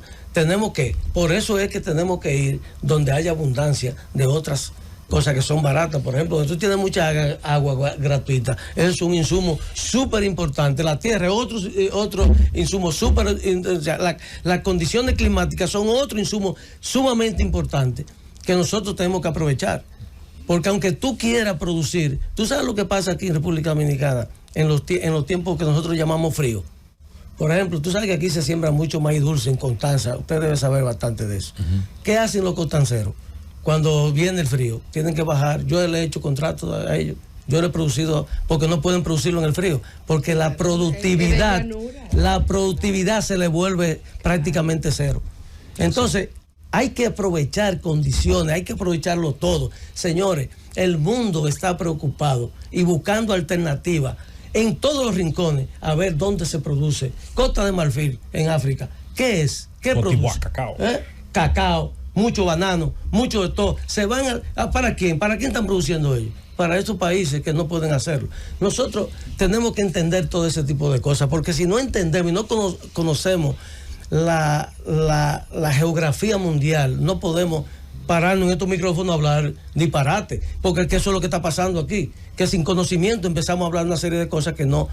por eso es que tenemos que ir donde haya abundancia de otras cosas que son baratas. Por ejemplo, donde tú tienes mucha agua gratuita, es un insumo súper importante. La tierra es otro insumo súper, o sea, las condiciones climáticas son otro insumo sumamente importante que nosotros tenemos que aprovechar. Porque aunque tú quieras producir, tú sabes lo que pasa aquí en República Dominicana en los tiempos que nosotros llamamos frío. Por ejemplo, tú sabes que aquí se siembra mucho maíz dulce en Constanza. Usted debe saber bastante de eso. ¿Qué hacen los constanceros? Cuando viene el frío, tienen que bajar. Yo le he hecho contratos a ellos. Yo le he producido, porque no pueden producirlo en el frío. Porque la productividad se le vuelve prácticamente cero. Entonces, hay que aprovechar condiciones, hay que aprovecharlo todo. Señores, el mundo está preocupado y buscando alternativas en todos los rincones a ver dónde se produce. Costa de Marfil, en África. ¿Qué es? ¿Qué produce? Cacao. Cacao, mucho banano, mucho de todo. ¿Se van para quién? ¿Para quién están produciendo ellos? Para esos países que no pueden hacerlo. Nosotros tenemos que entender todo ese tipo de cosas, porque si no entendemos y no conocemos la geografía mundial, no podemos pararnos en estos micrófonos a hablar disparate, porque es que eso es lo que está pasando aquí, que sin conocimiento empezamos a hablar una serie de cosas que no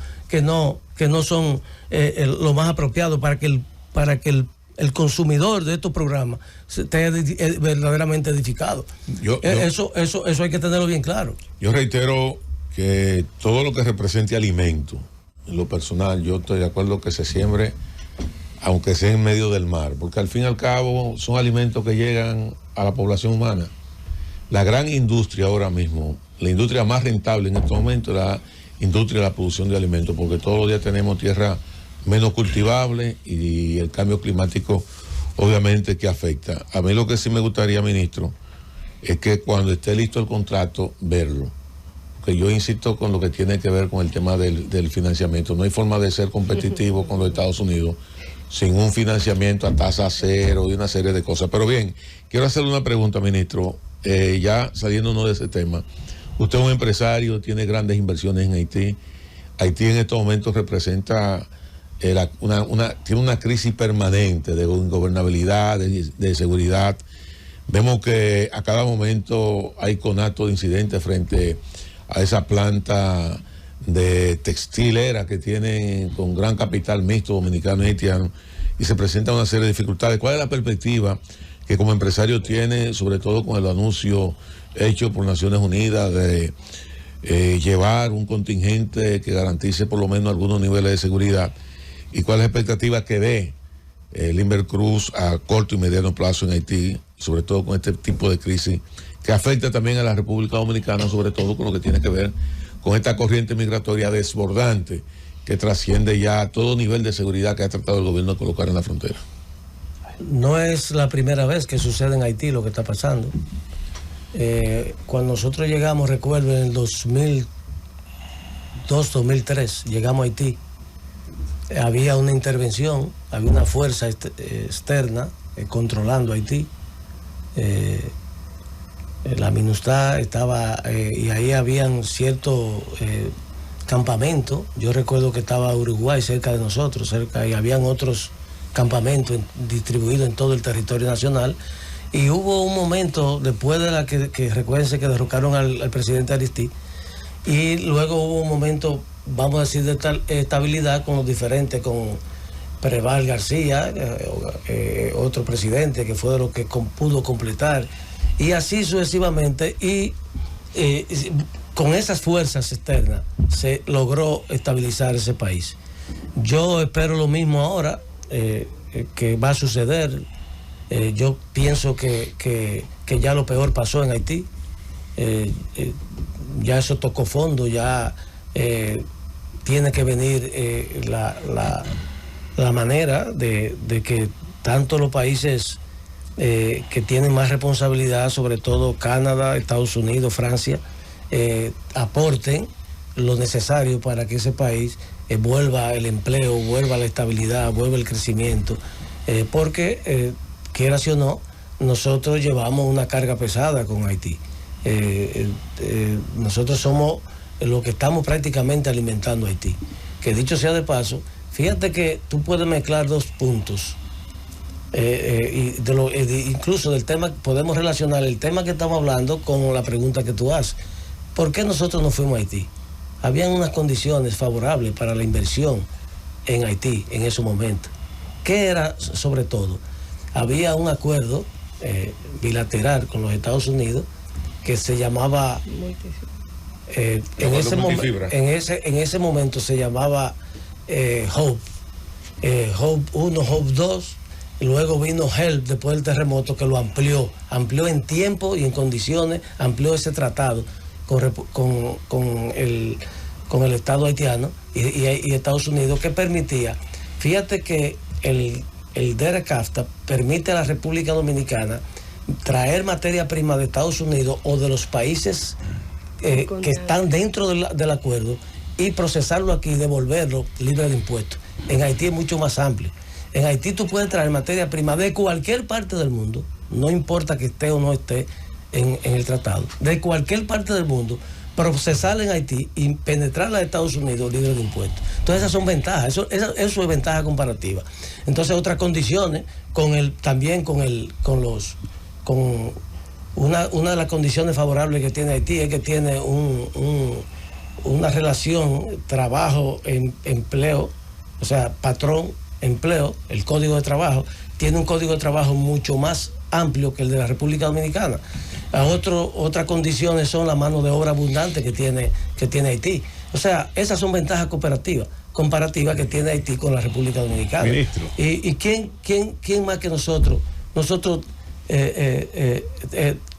son lo más apropiado para que el consumidor de estos programas esté verdaderamente edificado. Eso hay que tenerlo bien claro. Yo reitero que todo lo que represente alimento, en lo personal, yo estoy de acuerdo que se siembre, aunque sea en medio del mar, porque al fin y al cabo son alimentos que llegan a la población humana. La gran industria ahora mismo, la industria más rentable en este momento es la industria de la producción de alimentos, porque todos los días tenemos tierra menos cultivable y el cambio climático obviamente que afecta. A mí lo que sí me gustaría, ministro, es que cuando esté listo el contrato, verlo. Porque yo insisto con lo que tiene que ver con el tema del financiamiento. No hay forma de ser competitivo con los Estados Unidos sin un financiamiento a tasa cero y una serie de cosas. Pero bien, quiero hacerle una pregunta, ministro, ya saliéndonos de ese tema. Usted es un empresario, tiene grandes inversiones en Haití. Haití en estos momentos representa tiene una crisis permanente de ingobernabilidad, de seguridad. Vemos que a cada momento hay conatos de incidentes frente a esa planta de textilera que tienen con gran capital mixto dominicano y haitiano, y se presenta una serie de dificultades. ¿Cuál es la perspectiva que como empresario tiene, sobre todo con el anuncio hecho por Naciones Unidas de llevar un contingente que garantice por lo menos algunos niveles de seguridad? ¿Y cuál es la expectativa que ve Limber Cruz a corto y mediano plazo en Haití, sobre todo con este tipo de crisis que afecta también a la República Dominicana, sobre todo con lo que tiene que ver con esta corriente migratoria desbordante que trasciende ya todo nivel de seguridad que ha tratado el gobierno de colocar en la frontera. No es la primera vez que sucede en Haití lo que está pasando. Cuando nosotros llegamos, recuerdo, en el 2002-2003, llegamos a Haití. Había una intervención, había una fuerza externa controlando Haití. La MINUSTAH estaba, y ahí habían ciertos campamentos. Yo recuerdo que estaba Uruguay cerca de nosotros, y habían otros campamentos distribuidos en todo el territorio nacional. Y hubo un momento, después de la que recuérdense que derrocaron al presidente Aristide, y luego hubo un momento, vamos a decir, de tal estabilidad con los diferentes, con Preval García, otro presidente que fue de lo que pudo completar, y así sucesivamente, y con esas fuerzas externas se logró estabilizar ese país. Yo espero lo mismo ahora, que va a suceder. Yo pienso que ya lo peor pasó en Haití. Ya eso tocó fondo, ya tiene que venir la manera de que tanto los países que tienen más responsabilidad, sobre todo Canadá, Estados Unidos, Francia, aporten lo necesario para que ese país vuelva el empleo, vuelva la estabilidad, vuelva el crecimiento, porque quieras o no, nosotros llevamos una carga pesada con Haití. Nosotros somos los que estamos prácticamente alimentando a Haití. Que dicho sea de paso, fíjate que tú puedes mezclar dos puntos. Incluso del tema, podemos relacionar el tema que estamos hablando con la pregunta que tú haces. ¿Por qué nosotros no fuimos a Haití? Habían unas condiciones favorables para la inversión en Haití en ese momento. ¿Qué era sobre todo? Había un acuerdo bilateral con los Estados Unidos que se llamaba, en ese momento se llamaba HOPE, HOPE 1, HOPE 2, y luego vino HELP después del terremoto, que lo amplió en tiempo y en condiciones, amplió ese tratado con el Estado haitiano y Estados Unidos, que permitía, fíjate que el DERCAFTA permite a la República Dominicana traer materia prima de Estados Unidos o de los países que están dentro del acuerdo y procesarlo aquí y devolverlo libre de impuestos. En Haití es mucho más amplio. En Haití tú puedes traer materia prima de cualquier parte del mundo, no importa que esté o no esté en el tratado, de cualquier parte del mundo, procesarla en Haití y penetrarla a Estados Unidos libre de impuestos. Entonces esas son ventajas, eso es ventaja comparativa. Entonces otras condiciones, también con una de las condiciones favorables que tiene Haití es que tiene una relación trabajo-empleo, o sea, patrón-empleo, el código de trabajo, tiene un código de trabajo mucho más amplio que el de la República Dominicana. Otras condiciones son la mano de obra abundante que tiene Haití. O sea, esas son ventajas comparativas que tiene Haití con la República Dominicana. Ministro. ¿Y quién más que nosotros? Nosotros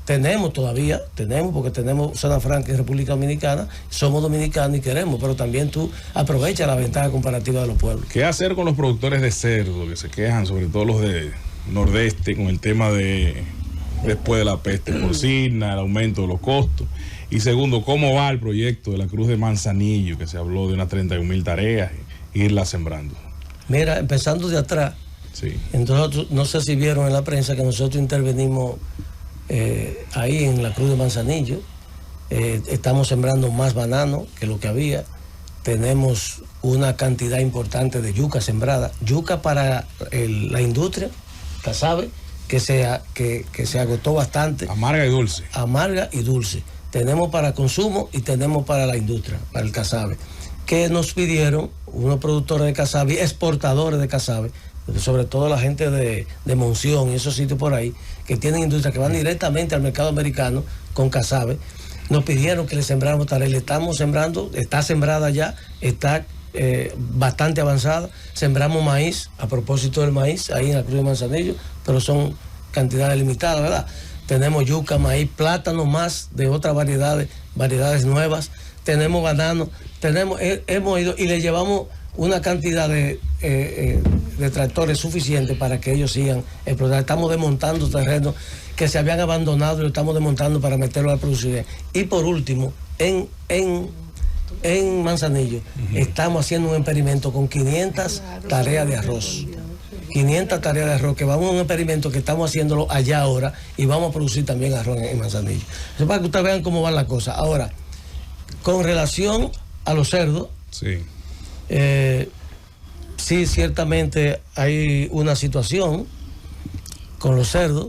tenemos, porque tenemos zona franca en República Dominicana, somos dominicanos y queremos, pero también tú aprovechas la ventaja comparativa de los pueblos. ¿Qué hacer con los productores de cerdo que se quejan, sobre todo los de Nordeste, con el tema después de la peste porcina, el aumento de los costos? Y segundo, ¿cómo va el proyecto de la Cruz de Manzanillo, que se habló de unas 31,000 tareas, irlas sembrando? Mira, empezando de atrás, sí. Entonces, no sé si vieron en la prensa que nosotros intervenimos ahí en la Cruz de Manzanillo. Estamos sembrando más banano que lo que había. Tenemos una cantidad importante de yuca sembrada. Yuca para la industria, casabe, que se agotó bastante. Amarga y dulce. Amarga y dulce. Tenemos para consumo y tenemos para la industria, para el casabe. Que nos pidieron unos productores de casabe, exportadores de casabe, sobre todo la gente de Monción y esos sitios por ahí, que tienen industria que van directamente al mercado americano con casabe. Nos pidieron que le sembráramos tareas, le estamos sembrando, está sembrada ya, está bastante avanzada. Sembramos maíz, a propósito del maíz, ahí en la Cruz de Manzanillo, pero son cantidades limitadas, ¿verdad? tenemos yuca, maíz, plátano, más de otras variedades nuevas, tenemos banano, hemos ido y le llevamos una cantidad de tractores suficiente para que ellos sigan explotando. Estamos desmontando terrenos que se habían abandonado y lo estamos desmontando para meterlo a producir. Y por último, en Manzanillo, estamos haciendo un experimento con 500 tareas de arroz. 500 tareas de arroz, que vamos a un experimento que estamos haciéndolo allá ahora y vamos a producir también arroz en Manzanillo. Eso para que ustedes vean cómo van las cosas. Ahora, con relación a los cerdos, Sí. Sí, ciertamente hay una situación con los cerdos.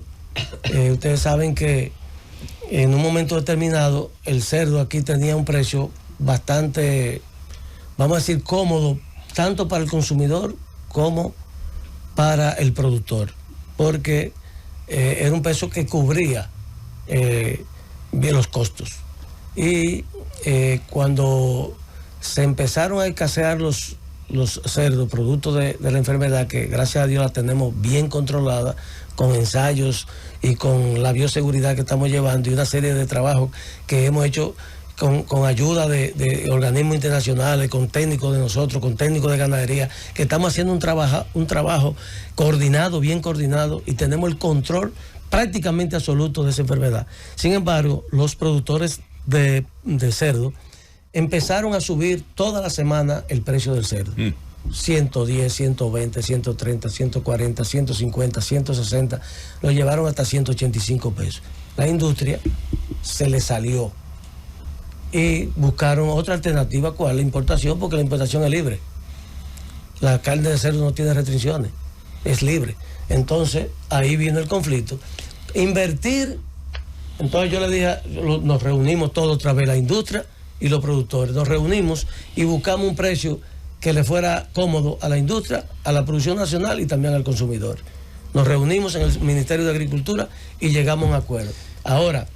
Ustedes saben que en un momento determinado el cerdo aquí tenía un precio bastante, vamos a decir, cómodo, tanto para el consumidor como para el productor, porque era un precio que cubría bien los costos. Y cuando se empezaron a escasear los cerdos, producto de la enfermedad, que gracias a Dios la tenemos bien controlada, con ensayos y con la bioseguridad que estamos llevando y una serie de trabajos que hemos hecho con ayuda de organismos internacionales, con técnicos de nosotros, con técnicos de ganadería, que estamos haciendo un trabajo coordinado, bien coordinado, y tenemos el control prácticamente absoluto de esa enfermedad. Sin embargo, los productores de cerdo empezaron a subir toda la semana el precio del cerdo. 110, 120, 130, 140, 150, 160, lo llevaron hasta 185 pesos. La industria se le salió y buscaron otra alternativa, ¿cuál? La importación, porque la importación es libre. La carne de cerdo no tiene restricciones, es libre. Entonces, ahí viene el conflicto. Invertir, entonces yo le dije, nos reunimos todos otra vez, la industria y los productores, nos reunimos y buscamos un precio que le fuera cómodo a la industria, a la producción nacional y también al consumidor. Nos reunimos en el Ministerio de Agricultura y llegamos a un acuerdo. Ahora,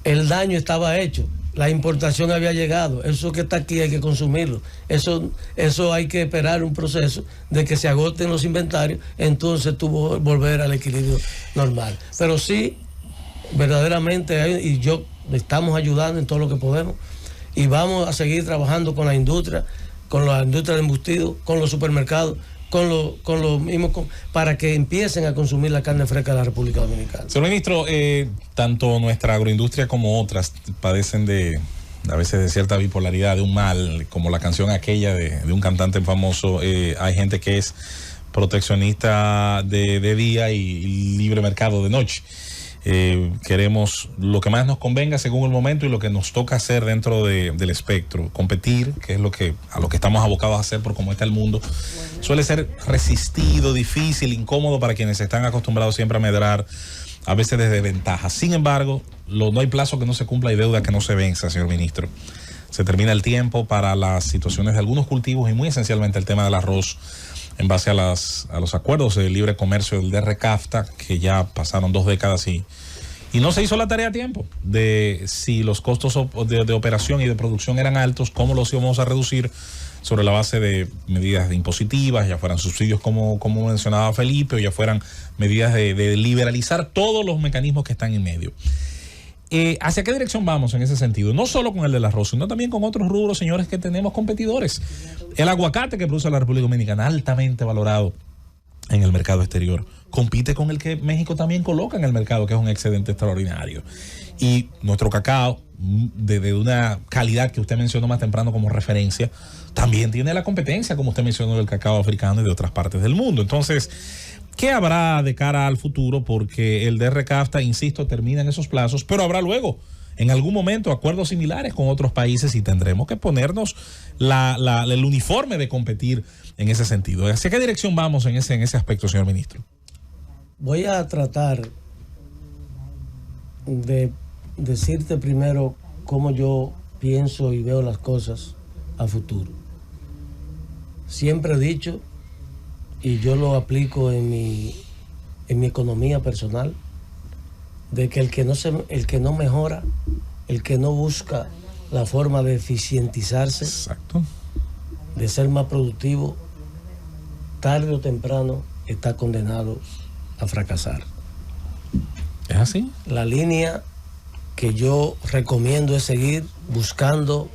el daño estaba hecho, la importación había llegado, eso que está aquí hay que consumirlo, eso hay que esperar un proceso de que se agoten los inventarios, entonces tuvo volver al equilibrio normal. Pero sí, verdaderamente, y yo estamos ayudando en todo lo que podemos y vamos a seguir trabajando con la industria de embutidos, con los supermercados, con los mismos, para que empiecen a consumir la carne fresca de la República Dominicana. Señor ministro, tanto nuestra agroindustria como otras padecen a veces de cierta bipolaridad, de un mal, como la canción aquella de un cantante famoso. Hay gente que es proteccionista de día y libre mercado de noche. Queremos lo que más nos convenga según el momento y lo que nos toca hacer dentro del espectro. Competir, que es a lo que estamos abocados a hacer por cómo está el mundo, suele ser resistido, difícil, incómodo para quienes están acostumbrados siempre a medrar, a veces desde ventaja. Sin embargo, no hay plazo que no se cumpla y deuda que no se venza, señor ministro. Se termina el tiempo para las situaciones de algunos cultivos y muy esencialmente el tema del arroz, en base a los acuerdos de libre comercio del DRCAFTA, que ya pasaron 2 décadas y no se hizo la tarea a tiempo de si los costos de operación y de producción eran altos, cómo los íbamos a reducir sobre la base de medidas impositivas, ya fueran subsidios como mencionaba Felipe, o ya fueran medidas de liberalizar todos los mecanismos que están en medio. ¿Hacia qué dirección vamos en ese sentido? No solo con el del arroz, sino también con otros rubros, señores, que tenemos competidores. El aguacate que produce la República Dominicana, altamente valorado en el mercado exterior, compite con el que México también coloca en el mercado, que es un excedente extraordinario. Y nuestro cacao, de una calidad que usted mencionó más temprano como referencia, también tiene la competencia, como usted mencionó, del cacao africano y de otras partes del mundo. Entonces, ¿qué habrá de cara al futuro? Porque el DRCAFTA, insisto, termina en esos plazos, pero habrá luego, en algún momento, acuerdos similares con otros países y tendremos que ponernos el uniforme de competir en ese sentido. ¿Hacia qué dirección vamos en ese aspecto, señor ministro? Voy a tratar de decirte primero cómo yo pienso y veo las cosas a futuro. Siempre he dicho, y yo lo aplico en mi economía personal, de que el que no mejora, el que no busca la forma de eficientizarse, exacto, de ser más productivo, tarde o temprano está condenado a fracasar. ¿Es así? La línea que yo recomiendo es seguir buscando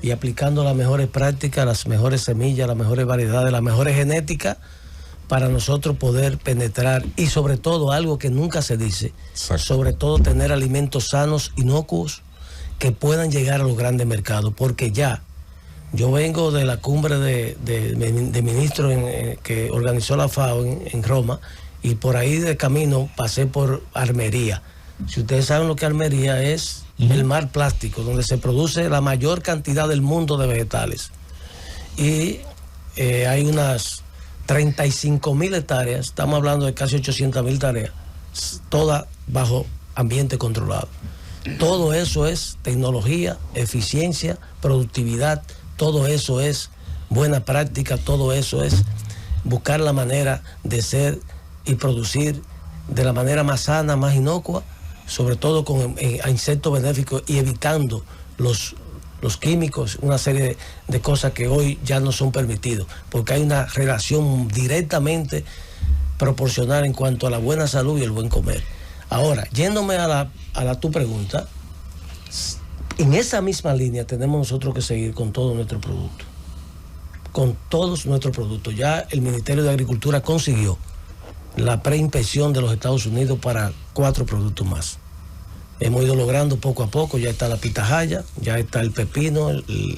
y aplicando las mejores prácticas, las mejores semillas, las mejores variedades, las mejores genéticas para nosotros poder penetrar y sobre todo algo que nunca se dice, Exacto. sobre todo tener alimentos sanos, inocuos, que puedan llegar a los grandes mercados, porque ya yo vengo de la cumbre de ministros que organizó la FAO en Roma, y por ahí de camino pasé por Almería. Si ustedes saben lo que Almería es, el mar plástico, donde se produce la mayor cantidad del mundo de vegetales. Y hay unas 35.000 hectáreas, estamos hablando de casi 800.000 tareas, todas bajo ambiente controlado. Todo eso es tecnología, eficiencia, productividad, todo eso es buena práctica, todo eso es buscar la manera de ser y producir de la manera más sana, más inocua, sobre todo con insectos benéficos y evitando los químicos, una serie de cosas que hoy ya no son permitidos, porque hay una relación directamente proporcional en cuanto a la buena salud y el buen comer. Ahora, yéndome a tu pregunta, en esa misma línea tenemos nosotros que seguir con todo nuestro producto. Con todos nuestros productos. Ya el Ministerio de Agricultura consiguió la preinspección de los Estados Unidos para 4 productos más. Hemos ido logrando poco a poco, ya está la pitahaya, ya está el pepino,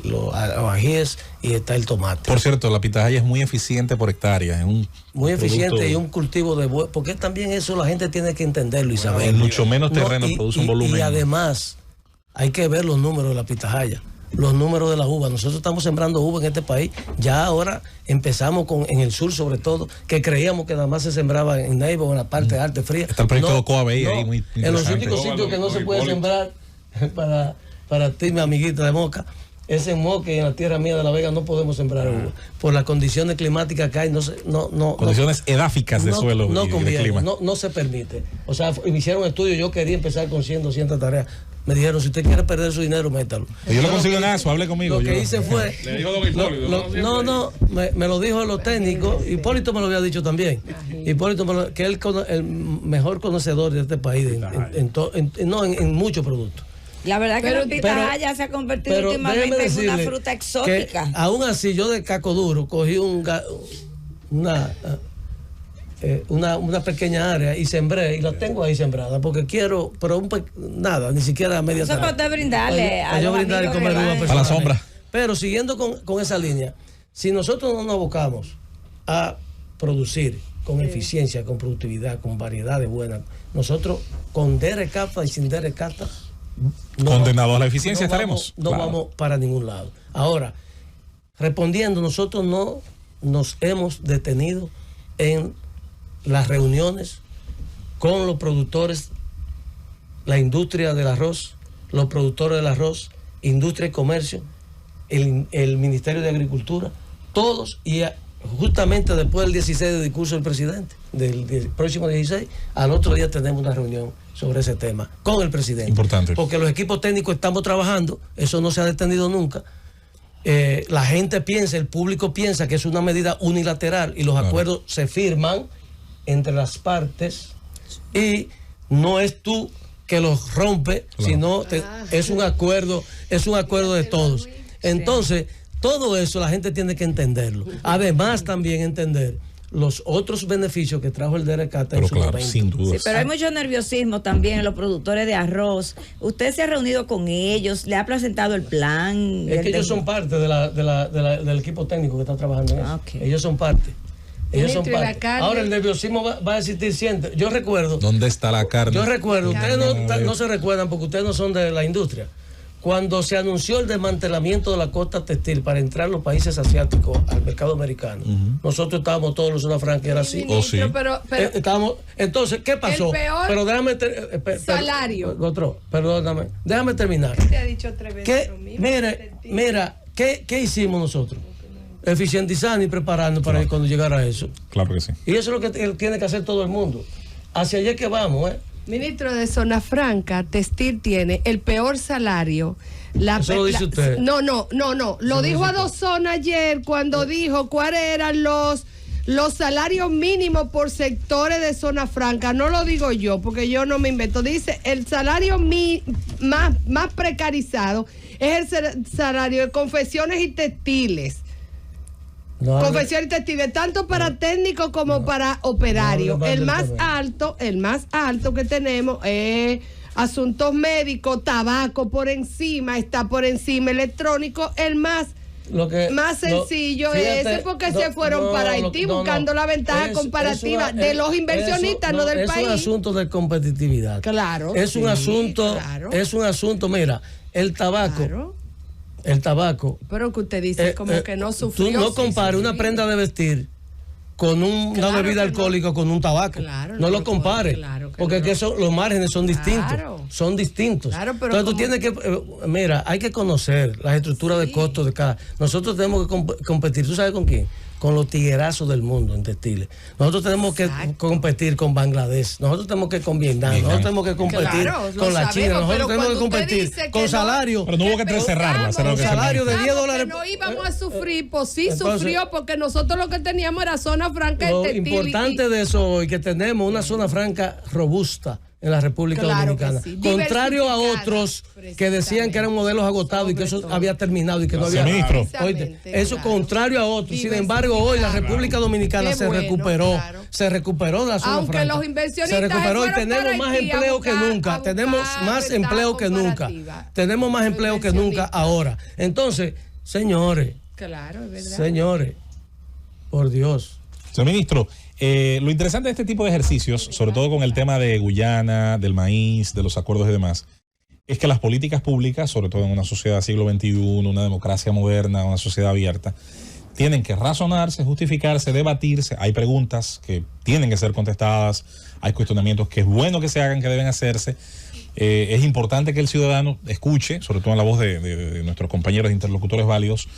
los ajíes y está el tomate. Por cierto, la pitahaya es muy eficiente por hectárea. Es un muy eficiente producto, y un cultivo de porque también eso la gente tiene que entenderlo y saber. en mucho menos terreno produce un volumen. Y además hay que ver los números de la pitahaya, los números de la uva. Nosotros estamos sembrando uva en este país. Ya ahora empezamos en el sur, sobre todo, que creíamos que nada más se sembraba en Neiva o en la parte alta fría. Está el proyecto de Ocoa Bay ahí, muy en los interesante. únicos sitios que no se puede sembrar, para ti, mi amiguita de Moca, es en Moca y en la tierra mía de La Vega no podemos sembrar uva. Por las condiciones climáticas que hay, condiciones edáficas de suelo y de conviene, clima. no se permite. O sea, me hicieron un estudio, yo quería empezar con 100, 200 tareas. Me dijeron, si usted quiere perder su dinero, métalo. Yo no consigo nada, hable conmigo. Lo que hice fue... Le dijo don Hipólito. Me lo dijo los técnicos. Hipólito me lo había dicho también. Hipólito, que es el mejor conocedor de este país, en muchos productos. La verdad que la pitahaya se ha convertido últimamente en una fruta exótica. Aún así, yo de caco duro cogí una pequeña área y sembré, y la tengo ahí sembrada, porque quiero, pero nada, ni siquiera media Eso para usted brindarle a los amigos y comer uva a la sombra. Pero siguiendo con esa línea, si nosotros no nos abocamos a producir con eficiencia, con productividad, con variedades buenas, nosotros con DRCATA y sin DRCATA condenados a la eficiencia estaremos. No vamos para ningún lado. Ahora, respondiendo, nosotros no nos hemos detenido en las reuniones con los productores, la industria del arroz, los productores del arroz, industria y comercio, el Ministerio de Agricultura, todos, y justamente después del 16 de discurso del presidente, del próximo 16, al otro día tenemos una reunión sobre ese tema con el presidente. Importante. Porque los equipos técnicos estamos trabajando, eso no se ha detenido nunca. La gente piensa, el público piensa que es una medida unilateral y los acuerdos se firman entre las partes y no es tú que los rompe, sino es un acuerdo de todos. Entonces, todo eso la gente tiene que entenderlo. Además, también entender los otros beneficios que trajo el DRCATA en su momento. Sin duda. Sí, pero hay mucho nerviosismo también en los productores de arroz. ¿Usted se ha reunido con ellos? ¿Le ha presentado el plan? Es que ellos son parte del equipo técnico que está trabajando en eso. Okay. Ellos son parte. Ellos son Ministro, parte. Ahora el nerviosismo va a existir siempre. Yo recuerdo. ¿Dónde está la carne? Yo recuerdo, ustedes no se recuerdan porque ustedes no son de la industria. Cuando se anunció el desmantelamiento de la costa textil para entrar a los países asiáticos al mercado americano, nosotros estábamos todos en la zona franca, era así. Sí. Pero Entonces, ¿qué pasó? El peor pero déjame salario. Perdóname, déjame terminar. Te ha dicho 3 veces lo mismo. Mira, ¿qué hicimos nosotros? Eficientizar y prepararnos para cuando llegara eso. Claro que sí. Y eso es lo que tiene que hacer todo el mundo. Hacia allá que vamos, Ministro de Zona Franca, Textil tiene el peor salario. Eso lo dice usted. No. Lo dijo a Dos Zonas ayer cuando dijo cuáles eran los los salarios mínimos por sectores de zona franca. No lo digo yo, porque yo no me invento. Dice, el salario más precarizado es el salario de confecciones y textiles. Confecciones y textiles, tanto para técnicos como para operarios. El más alto que tenemos es asuntos médicos, tabaco por encima, está por encima electrónico. El más sencillo es ese, porque se fueron para Haití buscando la ventaja comparativa de los inversionistas, no del país. Es un asunto de competitividad. Claro. Es un asunto, mira, el tabaco. Pero que usted dice como que no sufrió. Tú no compares una prenda de vestir con una bebida alcohólica con un tabaco. No lo compares. Porque los márgenes son distintos. Son distintos. Entonces tú tienes que, mira, hay que conocer las estructuras de costos de cada. Nosotros tenemos que competir. ¿Tú sabes con quién? Con los tiguerazos del mundo en textiles. Nosotros tenemos que competir con Bangladesh. Nosotros tenemos que con Vietnam. Nosotros tenemos que competir con la China. Nosotros tenemos que competir con salarios. Pero no hubo que cerrarla. Con salario de $10. No íbamos a sufrir, pues sí sufrió, porque nosotros lo que teníamos era zona franca Lo de textil. importante de eso hoy, que tenemos una zona franca robusta en la República Dominicana. Contrario a otros que decían que eran modelos agotados y que eso había terminado y que no había. Ministro. Oíste, eso contrario a otros. Sin embargo, hoy la República Dominicana se recuperó de la zona aunque franca. los inversionistas se recuperó y tenemos más empleo que nunca. Tenemos más empleo que nunca. Tenemos más empleo que nunca ahora. Entonces, señores. Claro, es verdad. Señores, por Dios. Señor ministro, lo interesante de este tipo de ejercicios, sobre todo con el tema de Guyana, del maíz, de los acuerdos y demás, es que las políticas públicas, sobre todo en una sociedad siglo XXI, una democracia moderna, una sociedad abierta, tienen que razonarse, justificarse, debatirse. Hay preguntas que tienen que ser contestadas, hay cuestionamientos que es bueno que se hagan, que deben hacerse. Es importante que el ciudadano escuche, sobre todo en la voz de nuestros compañeros interlocutores válidos,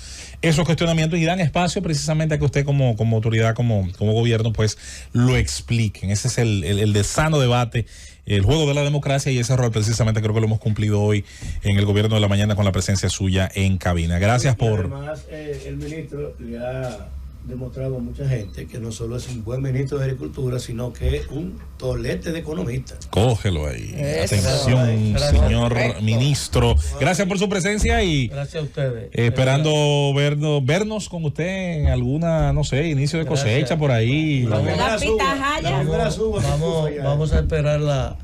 esos cuestionamientos y dan espacio precisamente a que usted como autoridad, como gobierno, pues lo expliquen. Ese es el de sano debate, el juego de la democracia, y ese rol precisamente creo que lo hemos cumplido hoy en el Gobierno de la Mañana con la presencia suya en cabina. Gracias por... Además, el ministro le ha demostrado a mucha gente que no solo es un buen ministro de Agricultura, sino que es un tolete de economista. Cógelo ahí. Atención, señor ministro. Gracias por su presencia y gracias a ustedes. Esperando vernos con usted en alguna, no sé, inicio de cosecha por ahí. Vamos a esperar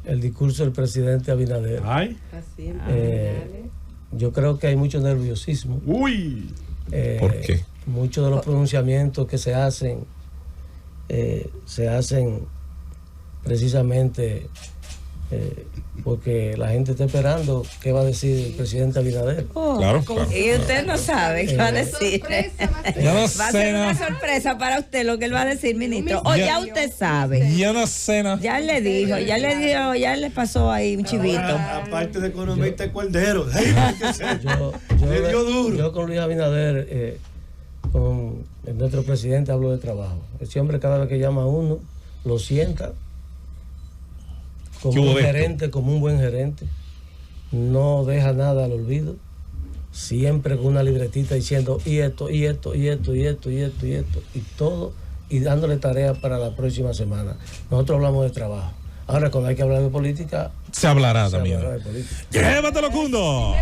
el discurso del presidente Abinader. Yo creo que hay mucho nerviosismo. ¿Por qué? Muchos de los pronunciamientos que se hacen precisamente porque la gente está esperando qué va a decir el presidente Abinader. Claro. Y usted no sabe qué va a decir. Yo no Va a sé, ser no. una sorpresa para usted lo que él va a decir, ministro. O ya usted sabe. Yo no sé, no. Ya le dijo, ya le pasó ahí un chivito. Ahora, aparte de economista, es cuerdero. Le dio duro. Yo con Luis Abinader, con nuestro presidente, hablo de trabajo. Ese hombre, cada vez que llama a uno, lo sienta como un buen gerente, no deja nada al olvido, siempre con una libretita diciendo y esto, y todo, y dándole tarea para la próxima semana. Nosotros hablamos de trabajo. Ahora, cuando hay que hablar de política, se hablará también. hablará de política. ¡Llévatelo, Cundo!